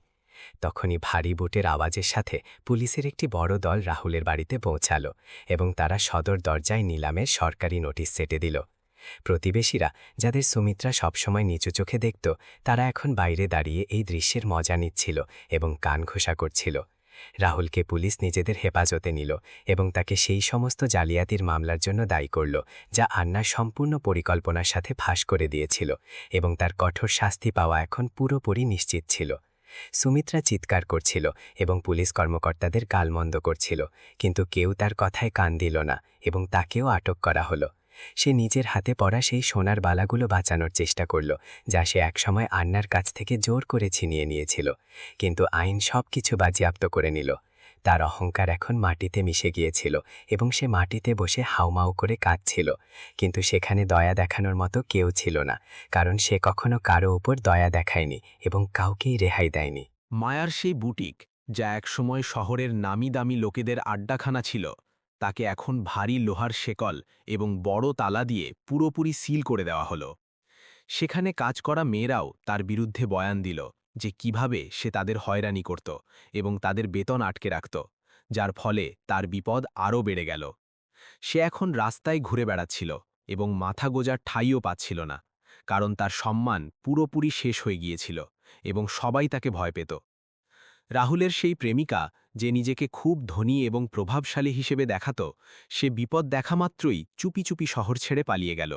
তখনই ভারী বুটের আওয়াজের সাথে পুলিশের একটি বড় দল রাহুলের বাড়িতে পৌঁছাল এবং তারা সদর দরজায় নিলামের সরকারি নোটিশ সেটে দিল। প্রতিবেশীরা, যাদের সুমিত্রা সবসময় নিচু চোখে দেখত, তারা এখন বাইরে দাঁড়িয়ে এই দৃশ্যের মজা নিচ্ছিল এবং কান ঘোষা করছিল। রাহুলকে পুলিশ নিজেদের হেফাজতে নিল এবং তাকে সেই সমস্ত জালিয়াতির মামলার জন্য দায়ী করল, যা আন্নার সম্পূর্ণ পরিকল্পনার সাথে ফাঁস করে দিয়েছিল, এবং তার কঠোর শাস্তি পাওয়া এখন পুরোপুরি নিশ্চিত ছিল। সুমিত্রা চিৎকার করছিল এবং পুলিশ কর্মকর্তাদের গালমন্দ করছিল, কিন্তু কেউ তার কথায় কান দিল না এবং তাকেও আটক করা হলো। সে নিজের হাতে পরা সেই সোনার বালাগুলো বাঁচানোর চেষ্টা করল, যা সে একসময় আন্নার কাছ থেকে জোর করে ছিনিয়ে নিয়েছিল, কিন্তু আইন সব কিছু বাজেয়াপ্ত করে নিল। তার অহংকার এখন মাটিতে মিশে গিয়েছিল এবং সে মাটিতে বসে হাউমাউ করে কাঁদছিল, কিন্তু সেখানে দয়া দেখানোর মতো কেউ ছিল না, কারণ সে কখনো কারো উপর দয়া দেখায়নি এবং কাউকেই রেহাই দেয়নি। মায়ার সেই বুটিক, যা একসময় শহরের নামি দামি লোকেদের আড্ডাখানা ছিল, তাকে এখন ভারী লোহার শেকল এবং বড় তালা দিয়ে পুরোপুরি সিল করে দেওয়া হলো। সেখানে কাজ করা মেয়েরাও তার বিরুদ্ধে বয়ান দিল যে কিভাবে সে তাদের হয়রানি করত এবং তাদের বেতন আটকে রাখত, যার ফলে তার বিপদ আরও বেড়ে গেল। সে এখন রাস্তায় ঘুরে বেড়াচ্ছিল এবং মাথা গোজার ঠাঁইও পাচ্ছিল না, কারণ তার সম্মান পুরোপুরি শেষ হয়ে গিয়েছিল এবং সবাই তাকে ভয় পেত। রাহুলের সেই প্রেমিকা, যে নিজেকে খুব ধনী এবং প্রভাবশালী হিসেবে দেখাত, সে বিপদ দেখা মাত্রই চুপি চুপি শহর ছেড়ে পালিয়ে গেল।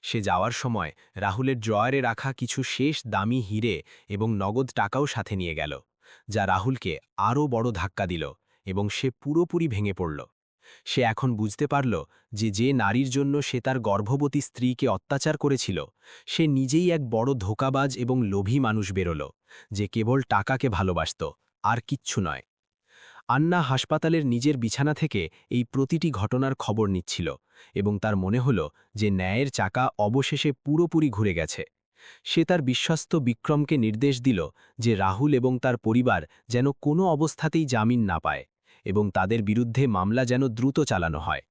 সে যাওয়ার সময় রাহুলের ড্রয়ারে রাখা কিছু শেষ দামি হিরে এবং নগদ টাকাও সাথে নিয়ে গেল, যা রাহুলকে আরও বড় ধাক্কা দিল এবং সে পুরোপুরি ভেঙে পড়ল। সে এখন বুঝতে পারল যে যে নারীর জন্য সে তার গর্ভবতী স্ত্রীকে অত্যাচার করেছিল, সে নিজেই এক বড় ধোঁকাবাজ এবং লোভী মানুষ বেরোল, যে কেবল টাকাকে ভালোবাসত, আর কিচ্ছু নয়। আন্না হাসপাতালের নিজের বিছানা থেকে এই প্রতিটি ঘটনার খবর নিচ্ছিল এবং তার মনে হল যে ন্যায়ের চাকা অবশেষে পুরোপুরি ঘুরে গেছে। সে তার বিশ্বস্ত বিক্রমকে নির্দেশ দিল যে রাহুল এবং তার পরিবার যেন কোনো অবস্থাতেই জামিন না পায় এবং তাদের বিরুদ্ধে মামলা যেন দ্রুত চালানো হয়।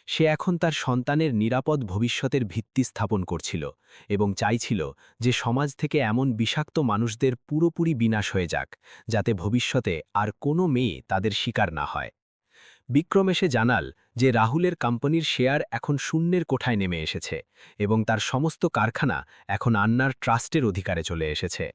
সে এখন তার সন্তানের নিরাপদ ভবিষ্যতের ভিত্তি স্থাপন করছিল এবং চাইছিল যে সমাজ থেকে এমন বিষাক্ত মানুষদের পুরোপুরি বিনাশ হয়ে যাক, যাতে ভবিষ্যতে আর কোনো মেয়ে তাদের শিকার না হয়। বিক্রম এসে জানাল যে রাহুলের কোম্পানির শেয়ার এখন শূন্যের কোঠায় নেমে এসেছে এবং তার সমস্ত কারখানা এখন আন্নার ট্রাস্টের অধিকারে চলে এসেছে।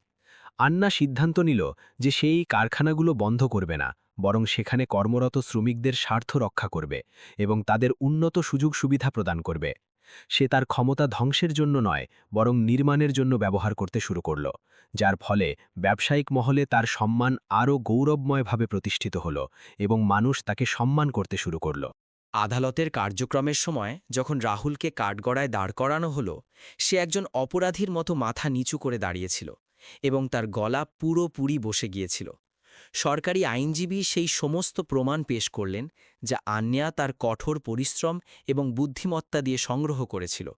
আন্না সিদ্ধান্ত নিল যে সেই কারখানাগুলো বন্ধ করবে না, বরং সেখানে কর্মরত শ্রমিকদের স্বার্থ রক্ষা করবে এবং তাদের উন্নত সুযোগ সুবিধা প্রদান করবে। সে তার ক্ষমতা ধ্বংসের জন্য নয়, বরং নির্মাণের জন্য ব্যবহার করতে শুরু করল, যার ফলে ব্যবসায়িক মহলে তার সম্মান আরও গৌরবময়ভাবে প্রতিষ্ঠিত হল এবং মানুষ তাকে সম্মান করতে শুরু করল। আদালতের কার্যক্রমের সময় যখন রাহুলকে কাঠগড়ায় দাঁড় করানো হলো, সে একজন অপরাধীর মতো মাথা নিচু করে দাঁড়িয়েছিল এবং তার গলা পুরোপুরি বসে গিয়েছিল। সরকারি আইনজীবী সেই সমস্ত প্রমাণ পেশ করলেন যা আন্যা তার কঠোর পরিশ্রম এবং বুদ্ধিমত্তা দিয়ে সংগ্রহ করেছিল,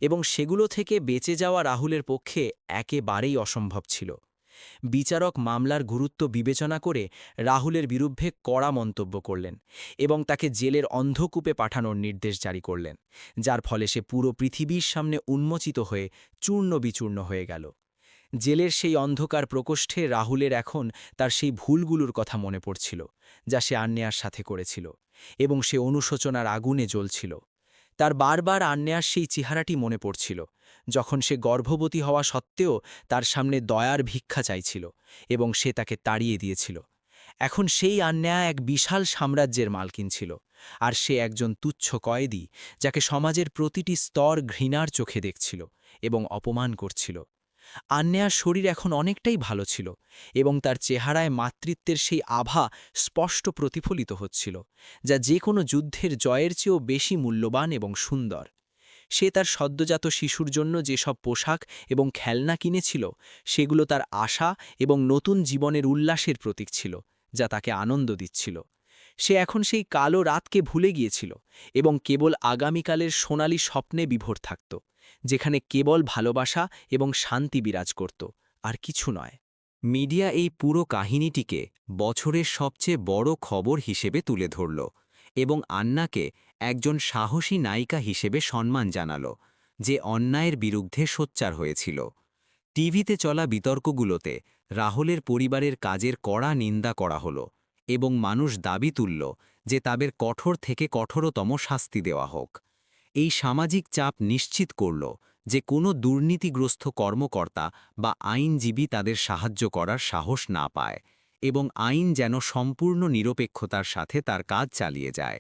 এবং সেগুলো থেকে বেঁচে যাওয়া রাহুলের পক্ষে একেবারেই অসম্ভব ছিল। বিচারক মামলার গুরুত্ব বিবেচনা করে রাহুলের বিরুদ্ধে কড়া মন্তব্য করলেন এবং তাকে জেলের অন্ধকূপে পাঠানোর নির্দেশ জারি করলেন, যার ফলে সে পুরো পৃথিবীর সামনে উন্মোচিত হয়ে চূর্ণ বিচূর্ণ হয়ে গেল। জেলের সেই অন্ধকার প্রকোষ্ঠে রাহুলের এখন তার সেই ভুলগুলোর কথা মনে পড়ছিল যা সে আন্যার সাথে করেছিল, এবং সে অনুশোচনার আগুনে জ্বলছিল। তার বারবার আন্যার সেই চেহারাটি মনে পড়ছিল, যখন সে গর্ভবতী হওয়া সত্ত্বেও তার সামনে দয়ার ভিক্ষা চাইছিল এবং সে তাকে তাড়িয়ে দিয়েছিল। এখন সেই আন্যা এক বিশাল সাম্রাজ্যের মালকিন ছিল, আর সে একজন তুচ্ছ কয়েদি যাকে সমাজের প্রতিটি স্তর ঘৃণার চোখে দেখছিল এবং অপমান করছিল। আন্যার শরীর এখন অনেকটাই ভালো ছিল এবং তার চেহারায় মাতৃত্বের সেই আভা স্পষ্ট প্রতিফলিত হচ্ছিল, যা যে কোনো যুদ্ধের জয়ের চেয়েও বেশি মূল্যবান এবং সুন্দর। সে তার সদ্যজাত শিশুর জন্য যেসব পোশাক এবং খেলনা কিনেছিল, সেগুলো তার আশা এবং নতুন জীবনের উল্লাসের প্রতীক ছিল, যা তাকে আনন্দ দিচ্ছিল। সে এখন সেই কালো রাতকে ভুলে গিয়েছিল এবং কেবল আগামীকালের সোনালি স্বপ্নে বিভোর থাকত, যেখানে কেবল ভালোবাসা এবং শান্তি বিরাজ করত, আর কিছু নয়। মিডিয়া এই পুরো কাহিনীটিকে বছরের সবচেয়ে বড় খবর হিসেবে তুলে ধরল এবং আন্নাকে একজন সাহসী নায়িকা হিসেবে সম্মান জানাল, যে অন্যায়ের বিরুদ্ধে সোচ্চার হয়েছিল। টিভিতে চলা বিতর্কগুলোতে রাহুলের পরিবারের কাজের কড়া নিন্দা করা হল এবং মানুষ দাবি তুলল যে তাদের কঠোর থেকে কঠোরতম শাস্তি দেওয়া হোক। এই সামাজিক চাপ নিশ্চিত করল যে কোনো দুর্নীতিগ্রস্ত কর্মকর্তা বা আইনজীবী তাদের সাহায্য করার সাহস না পায় এবং আইন যেন সম্পূর্ণ নিরপেক্ষতার সাথে তার কাজ চালিয়ে যায়।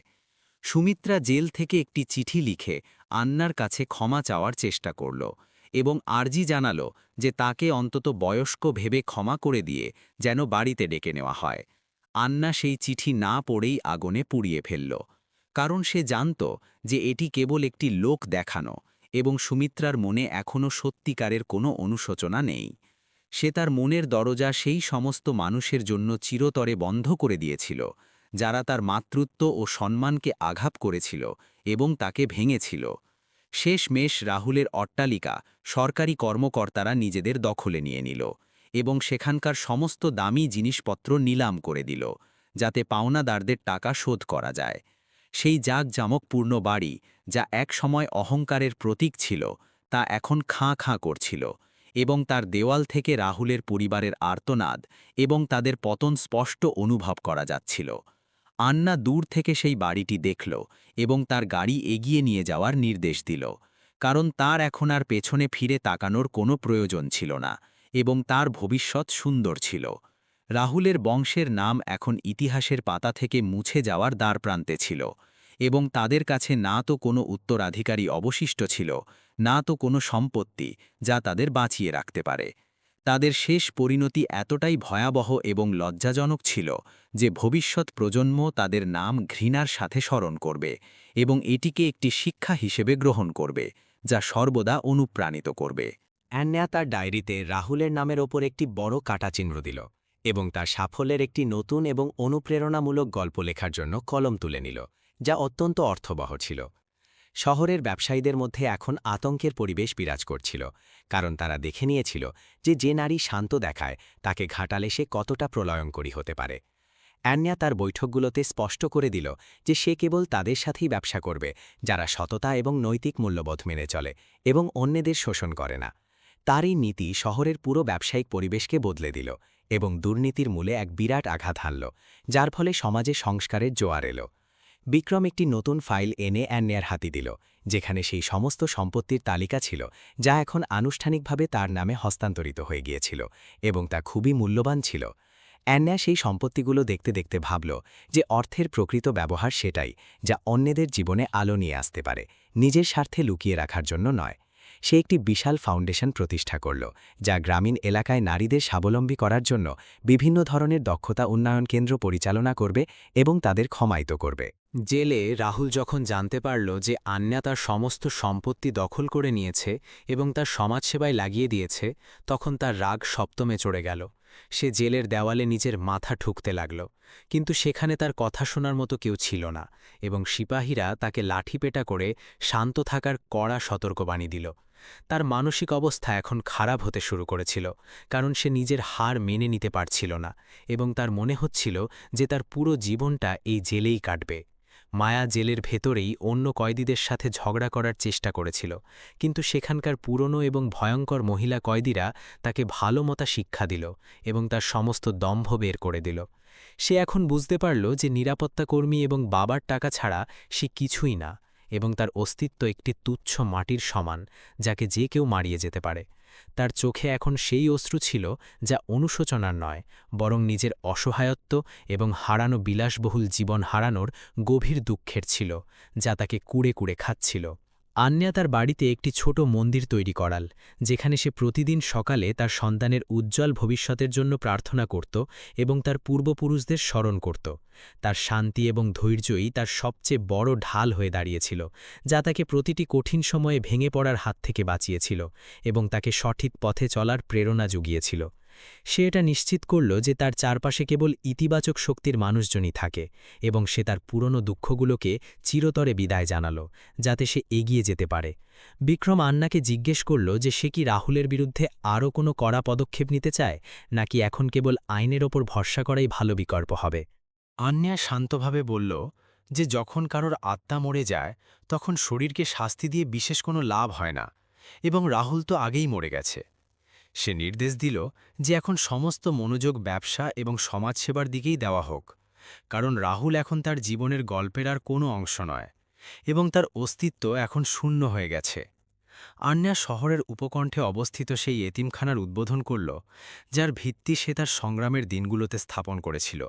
সুমিত্রা জেল থেকে একটি চিঠি লিখে আন্নার কাছে ক্ষমা চাওয়ার চেষ্টা করল এবং আর্জি জানাল যে তাকে অন্তত বয়স্ক ভেবে ক্ষমা করে দিয়ে যেন বাড়িতে ডেকে নেওয়া হয়। আন্না সেই চিঠি না পড়েই আগুনে পুড়িয়ে ফেলল, কারণ সে জানত যে এটি কেবল একটি লোক দেখানো এবং সুমিত্রার মনে এখনও সত্যিকারের কোনো অনুশোচনা নেই। সে তার মনের দরজা সেই সমস্ত মানুষের জন্য চিরতরে বন্ধ করে দিয়েছিল যারা তার মাতৃত্ব ও সম্মানকে আঘাত করেছিল এবং তাকে ভেঙেছিল। শেষমেশ রাহুলের অট্টালিকা সরকারি কর্মকর্তারা নিজেদের দখলে নিয়ে নিল এবং সেখানকার সমস্ত দামি জিনিসপত্র নিলাম করে দিল, যাতে পাওনাদারদের টাকা শোধ করা যায়। সেই জাঁকজমকপূর্ণ বাড়ি, যা এক সময় অহংকারের প্রতীক ছিল, তা এখন খাঁ খাঁ করছিল এবং তার দেওয়াল থেকে রাহুলের পরিবারের আর্তনাদ এবং তাদের পতন স্পষ্ট অনুভব করা যাচ্ছিল। আন্না দূর থেকে সেই বাড়িটি দেখল এবং তার গাড়ি এগিয়ে নিয়ে যাওয়ার নির্দেশ দিল, কারণ তার এখন আর পেছনে ফিরে তাকানোর কোনো প্রয়োজন ছিল না এবং তার ভবিষ্যৎ সুন্দর ছিল। রাহুলের বংশের নাম এখন ইতিহাসের পাতা থেকে মুছে যাওয়ার দ্বারপ্রান্তে ছিল এবং তাদের কাছে না তো কোনো উত্তরাধিকারী অবশিষ্ট ছিল, না তো কোনো সম্পত্তি যা তাদের বাঁচিয়ে রাখতে পারে। তাদের শেষ পরিণতি এতটাই ভয়াবহ এবং লজ্জাজনক ছিল যে ভবিষ্যৎ প্রজন্ম তাদের নাম ঘৃণার সাথে স্মরণ করবে এবং এটিকে একটি শিক্ষা হিসেবে গ্রহণ করবে, যা সর্বদা অনুপ্রাণিত করবে। অ্যান্যা তার ডায়েরিতে রাহুলের নামের ওপর একটি বড় কাটাচিহ্ন দিল এবং তার সাফল্যের একটি নতুন এবং অনুপ্রেরণামূলক গল্প লেখার জন্য কলম তুলে নিল, যা অত্যন্ত অর্থবহ ছিল। শহরের ব্যবসায়ীদের মধ্যে এখন আতঙ্কের পরিবেশ বিরাজ করছিল, কারণ তারা দেখে নিয়েছিল যে নারী শান্ত দেখায় তাকে ঘাটালে সে কতটা প্রলয়ঙ্করী হতে পারে। অ্যান্যা তার বৈঠকগুলোতে স্পষ্ট করে দিল যে সে কেবল তাদের সাথেই ব্যবসা করবে যারা সততা এবং নৈতিক মূল্যবোধ মেনে চলে এবং অন্যদের শোষণ করে না। তার এই নীতি শহরের পুরো ব্যবসায়িক পরিবেশকে বদলে দিল এবং দুর্নীতির মূলে এক বিরাট আঘাত হানল, যার ফলে সমাজে সংস্কারের জোয়ার এল। বিক্রম একটি নতুন ফাইল এনে অ্যান্যার হাতে দিল, যেখানে সেই সমস্ত সম্পত্তির তালিকা ছিল যা এখন আনুষ্ঠানিকভাবে তার নামে হস্তান্তরিত হয়ে গিয়েছিল এবং তা খুবই মূল্যবান ছিল। অ্যান্না সেই সম্পত্তিগুলো দেখতে দেখতে ভাবল যে অর্থের প্রকৃত ব্যবহার সেটাই যা অন্যদের জীবনে আলো নিয়ে আসতে পারে, নিজের স্বার্থে লুকিয়ে রাখার জন্য নয়। সে একটি বিশাল ফাউন্ডেশন প্রতিষ্ঠা করল, যা গ্রামীণ এলাকায় নারীদের স্বাবলম্বী করার জন্য বিভিন্ন ধরনের দক্ষতা উন্নয়ন কেন্দ্র পরিচালনা করবে এবং তাদের ক্ষমায়িত করবে। জেলে রাহুল যখন জানতে পারল যে আন্না তার সমস্ত সম্পত্তি দখল করে নিয়েছে এবং তার সমাজসেবায় লাগিয়ে দিয়েছে, তখন তার রাগ সপ্তমে চড়ে গেল। সে জেলের দেওয়ালে নিজের মাথা ঠুকতে লাগল, কিন্তু সেখানে তার কথা শোনার মতো কেউ ছিল না এবং সিপাহীরা তাকে লাঠিপেটা করে শান্ত থাকার কড়া সতর্কবাণী দিল। তার মানসিক অবস্থা এখন খারাপ হতে শুরু করেছিল, কারণ সে নিজের হার মেনে নিতে পারছিল না এবং তার মনে হচ্ছিল যে তার পুরো জীবনটা এই জেলেই কাটবে। মায়া জেলের ভেতরেই অন্য কয়েদিদের সাথে ঝগড়া করার চেষ্টা করেছিল, কিন্তু সেখানকার পুরনো এবং ভয়ঙ্কর মহিলা কয়েদিরা তাকে ভালোমতা শিক্ষা দিল এবং তার সমস্ত দম্ভ বের করে দিল। সে এখন বুঝতে পারল যে নিরাপত্তাকর্মী এবং বাবার টাকা ছাড়া সে কিছুই না এবং তার অস্তিত্ব একটি তুচ্ছ মাটির সমান, যাকে যে কেউ মারিয়ে যেতে পারে। তার চোখে এখন সেই অশ্রু ছিল যা অনুশোচনার নয়, বরং নিজের অসহায়ত্ব এবং হারানো বিলাসবহুল জীবন হারানোর গভীর দুঃখের ছিল, যা তাকে কুড়ে কুড়ে খাচ্ছিল। আন্না তার বাড়িতে একটি ছোট মন্দির তৈরি করাল, যেখানে সে প্রতিদিন সকালে তার সন্তানের উজ্জ্বল ভবিষ্যতের জন্য প্রার্থনা করত এবং তার পূর্বপুরুষদের স্মরণ করত। তার শান্তি এবং ধৈর্যই তার সবচেয়ে বড় ঢাল হয়ে দাঁড়িয়েছিল, যা তাকে প্রতিটি কঠিন সময়ে ভেঙে পড়ার হাত থেকে বাঁচিয়েছিল এবং তাকে সঠিক পথে চলার প্রেরণা জুগিয়েছিল। সে এটা নিশ্চিত করল যে তার চারপাশে কেবল ইতিবাচক শক্তির মানুষজনই থাকে এবং সে তার পুরনো দুঃখগুলোকে চিরতরে বিদায় জানাল, যাতে সে এগিয়ে যেতে পারে। বিক্রম আন্নাকে জিজ্ঞেস করল যে সে কি রাহুলের বিরুদ্ধে আরও কোনো কড়া পদক্ষেপ নিতে চায়, নাকি এখন কেবল আইনের ওপর ভরসা করাই ভালো বিকল্প হবে। আন্না শান্তভাবে বলল যে যখন কারোর আত্মা মরে যায় তখন শরীরকে শাস্তি দিয়ে বিশেষ কোনো লাভ হয় না, এবং রাহুল তো আগেই মরে গেছে। সে নির্দেশ দিল যে এখন সমস্ত মনোযোগ ব্যবসা এবং সমাজসেবার দিকেই দেওয়া হোক, কারণ রাহুল এখন তার জীবনের গল্পের আর কোনো অংশ নয় এবং তার অস্তিত্ব এখন শূন্য হয়ে গেছে। আন্না শহরের উপকণ্ঠে অবস্থিত সেই এতিমখানার উদ্বোধন করল, যার ভিত্তি সে তার সংগ্রামের দিনগুলোতে স্থাপন করেছিল,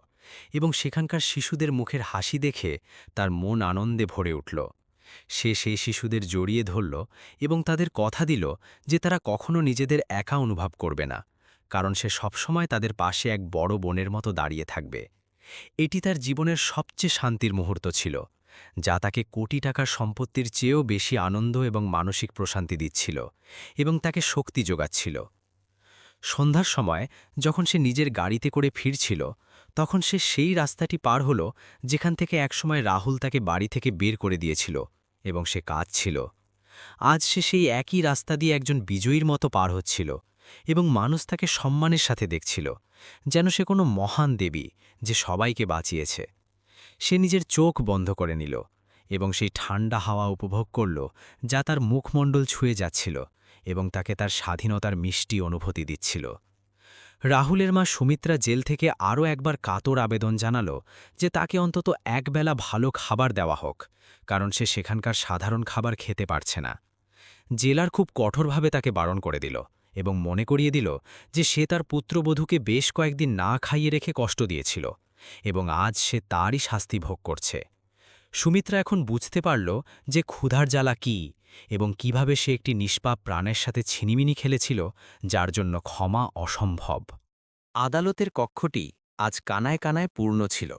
এবং সেখানকার শিশুদের মুখের হাসি দেখে তার মন আনন্দে ভরে উঠল। সে সেই শিশুদের জড়িয়ে ধরল এবং তাদের কথা দিল যে তারা কখনো নিজেদের একা অনুভব করবে না, কারণ সে সবসময় তাদের পাশে এক বড় বোনের মতো দাঁড়িয়ে থাকবে। এটি তার জীবনের সবচেয়ে শান্তির মুহূর্ত ছিল, যা তাকে কোটি টাকার সম্পত্তির চেয়েও বেশি আনন্দ এবং মানসিক প্রশান্তি দিচ্ছিল এবং তাকে শক্তি যোগাচ্ছিল। সন্ধ্যার সময় যখন সে নিজের গাড়িতে করে ফিরছিল, তখন সে সেই রাস্তাটি পার হল যেখান থেকে একসময় রাহুল তাকে বাড়ি থেকে বের করে দিয়েছিল, এবং সে কাঁদছিল। আজ সে সেই একই রাস্তা দিয়ে একজন বিজয়ীর মতো পার হচ্ছিল এবং মানুষ তাকে সম্মানের সাথে দেখছিল, যেন সে কোনো মহান দেবী যে সবাইকে বাঁচিয়েছে। সে নিজের চোখ বন্ধ করে নিল এবং সেই ঠান্ডা হাওয়া উপভোগ করল, যা তার মুখমণ্ডল ছুঁয়ে যাচ্ছিল এবং তাকে তার স্বাধীনতার মিষ্টি অনুভূতি দিচ্ছিল। রাহুলের মা সুমিত্রা জেল থেকে আরও একবার কাতর আবেদন জানাল যে তাকে অন্তত একবেলা ভালো খাবার দেওয়া হোক, কারণ সে সেখানকার সাধারণ খাবার খেতে পারছে না। জেলার খুব কঠোরভাবে তাকে বারণ করে দিল এবং মনে করিয়ে দিল যে সে তার পুত্রবধূকে বেশ কয়েকদিন না খাইয়ে রেখে কষ্ট দিয়েছিল এবং আজ সে তারই শাস্তি ভোগ করছে। সুমিত্রা এখন বুঝতে পারল যে ক্ষুধার জ্বালা কী এবং কিভাবে সে একটি নিষ্পাপ প্রাণের সাথে ছিনিমিনি খেলেছিল, যার জন্য ক্ষমা অসম্ভব। আদালতের কক্ষটি আজ কানায় কানায় পূর্ণ ছিল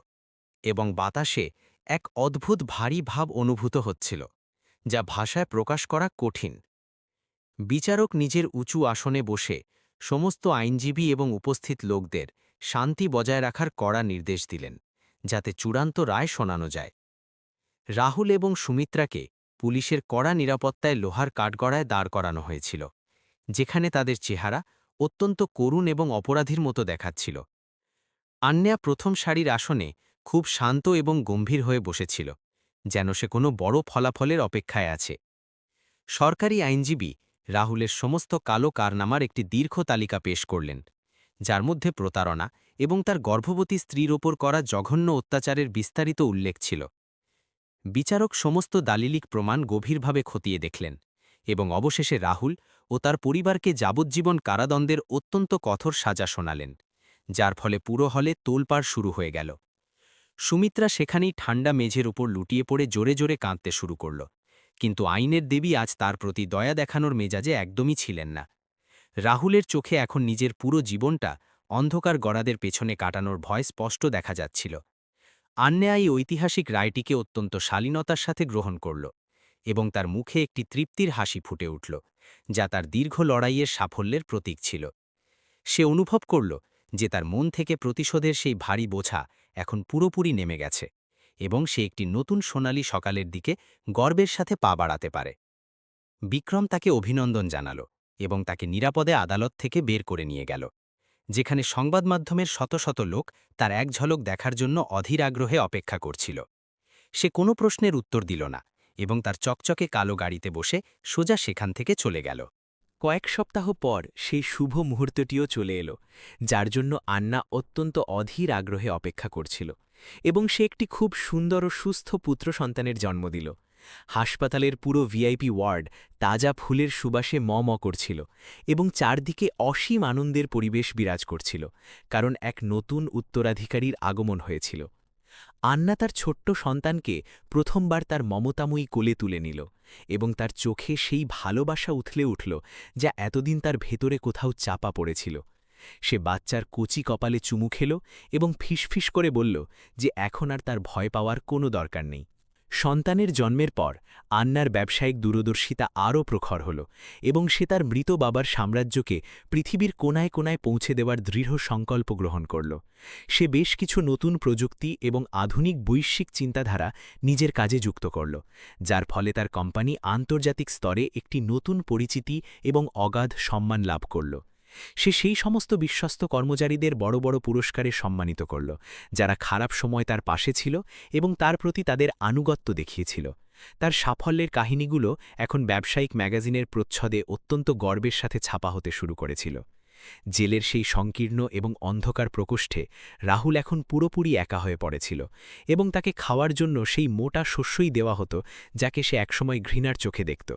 এবং বাতাসে এক অদ্ভুত ভারী ভাব অনুভূত হচ্ছিল, যা ভাষায় প্রকাশ করা কঠিন। বিচারক নিজের উঁচু আসনে বসে সমস্ত আইনজীবী এবং উপস্থিত লোকদের শান্তি বজায় রাখার কড়া নির্দেশ দিলেন, যাতে চূড়ান্ত রায় শোনানো যায়। রাহুল এবং সুমিত্রাকে পুলিশের কড়া নিরাপত্তায় লোহার কাঠগড়ায় দাঁড় করানো হয়েছিল, যেখানে তাদের চেহারা অত্যন্ত করুণ এবং অপরাধীর মতো দেখাচ্ছিল। আন্না প্রথম সারির আসনে খুব শান্ত এবং গম্ভীর হয়ে বসেছিল, যেন সে কোনো বড় ফলাফলের অপেক্ষায় আছে। সরকারি আইনজীবী রাহুলের সমস্ত কালো কারনামার একটি দীর্ঘ তালিকা পেশ করলেন, যার মধ্যে প্রতারণা এবং তার গর্ভবতী স্ত্রীর ওপর করা জঘন্য অত্যাচারের বিস্তারিত উল্লেখ ছিল। বিচারক সমস্ত দালিলিক প্রমাণ গভীরভাবে খতিয়ে দেখলেন এবং অবশেষে রাহুল ও তার পরিবারকে যাবজ্জীবন কারাদণ্ডের অত্যন্ত কঠোর সাজা শোনালেন, যার ফলে পুরো হলে তোলপাড় শুরু হয়ে গেল। সুমিত্রা সেখানেই ঠান্ডা মেঝের উপর লুটিয়ে পড়ে জোরে জোরে কাঁদতে শুরু করল, কিন্তু আইনের দেবী আজ তার প্রতি দয়া দেখানোর মেজাজে একদমই ছিলেন না। রাহুলের চোখে এখন নিজের পুরো জীবনটা অন্ধকার গড়াদের পেছনে কাটানোর ভয় স্পষ্ট দেখা যাচ্ছিল। আন্যা এই ঐতিহাসিক রায়টিকে অত্যন্ত শালীনতার সাথে গ্রহণ করল এবং তার মুখে একটি তৃপ্তির হাসি ফুটে উঠল, যা তার দীর্ঘ লড়াইয়ের সাফল্যের প্রতীক ছিল। সে অনুভব করল যে তার মন থেকে প্রতিশোধের সেই ভারী বোঝা এখন পুরোপুরি নেমে গেছে এবং সে একটি নতুন সোনালী সকালের দিকে গর্বের সাথে পা বাড়াতে পারে। বিক্রম তাকে অভিনন্দন জানাল এবং তাকে নিরাপদে আদালত থেকে বের করে নিয়ে গেল, যেখানে সংবাদ মাধ্যমের শত শত লোক তার এক ঝলক দেখার জন্য অধীর আগ্রহে অপেক্ষা করছিল। সে কোনো প্রশ্নের উত্তর দিল না এবং তার চকচকে কালো গাড়িতে বসে সোজা সেখান থেকে চলে গেল। কয়েক সপ্তাহ পর সেই শুভ মুহূর্তটিও চলে এলো, যার জন্য আন্না অত্যন্ত অধীর আগ্রহে অপেক্ষা করছিল, এবং সে একটি খুব সুন্দর ও সুস্থ পুত্র সন্তানের জন্ম দিল। হাসপাতালের পুরো ভিআইপি ওয়ার্ড তাজা ফুলের সুবাসে ম করছিল এবং চারদিকে অসীম আনন্দের পরিবেশ বিরাজ করছিল, কারণ এক নতুন উত্তরাধিকারীর আগমন হয়েছিল। আন্না তার ছোট্ট সন্তানকে প্রথমবার তার মমতাময়ী কোলে তুলে নিল এবং তার চোখে সেই ভালোবাসা উথলে উঠল যা এতদিন তার ভেতরে কোথাও চাপা পড়েছিল। সে বাচ্চার কচি কপালে চুমু খেল এবং ফিসফিস করে বলল যে এখন আর তার ভয় পাওয়ার কোনো দরকার নেই। সন্তানের জন্মের পর আন্নার ব্যবসায়িক দূরদর্শিতা আরও প্রখর হল এবং সে তার মৃত বাবার সাম্রাজ্যকে পৃথিবীর কোনায় কোনায় পৌঁছে দেওয়ার দৃঢ় সংকল্প গ্রহণ করল। সে বেশ কিছু নতুন প্রযুক্তি এবং আধুনিক বৈশ্বিক চিন্তাধারা নিজের কাজে যুক্ত করল, যার ফলে তার কোম্পানি আন্তর্জাতিক স্তরে একটি নতুন পরিচিতি এবং অগাধ সম্মান লাভ করল। সে সেই সমস্ত বিশ্বস্ত কর্মচারীদের বড় বড় পুরস্কারে সম্মানিত করল, যারা খারাপ সময় তার পাশে ছিল এবং তার প্রতি তাদের আনুগত্য দেখিয়েছিল। তার সাফল্যের কাহিনীগুলো এখন ব্যবসায়িক ম্যাগাজিনের প্রচ্ছদে অত্যন্ত গর্বের সাথে ছাপা হতে শুরু করেছিল। জেলের সেই সংকীর্ণ এবং অন্ধকার প্রকোষ্ঠে রাহুল এখন পুরোপুরি একা হয়ে পড়েছিল এবং তাকে খাওয়ার জন্য সেই মোটা শস্যই দেওয়া হতো যাকে সে একসময় ঘৃণার চোখে দেখত।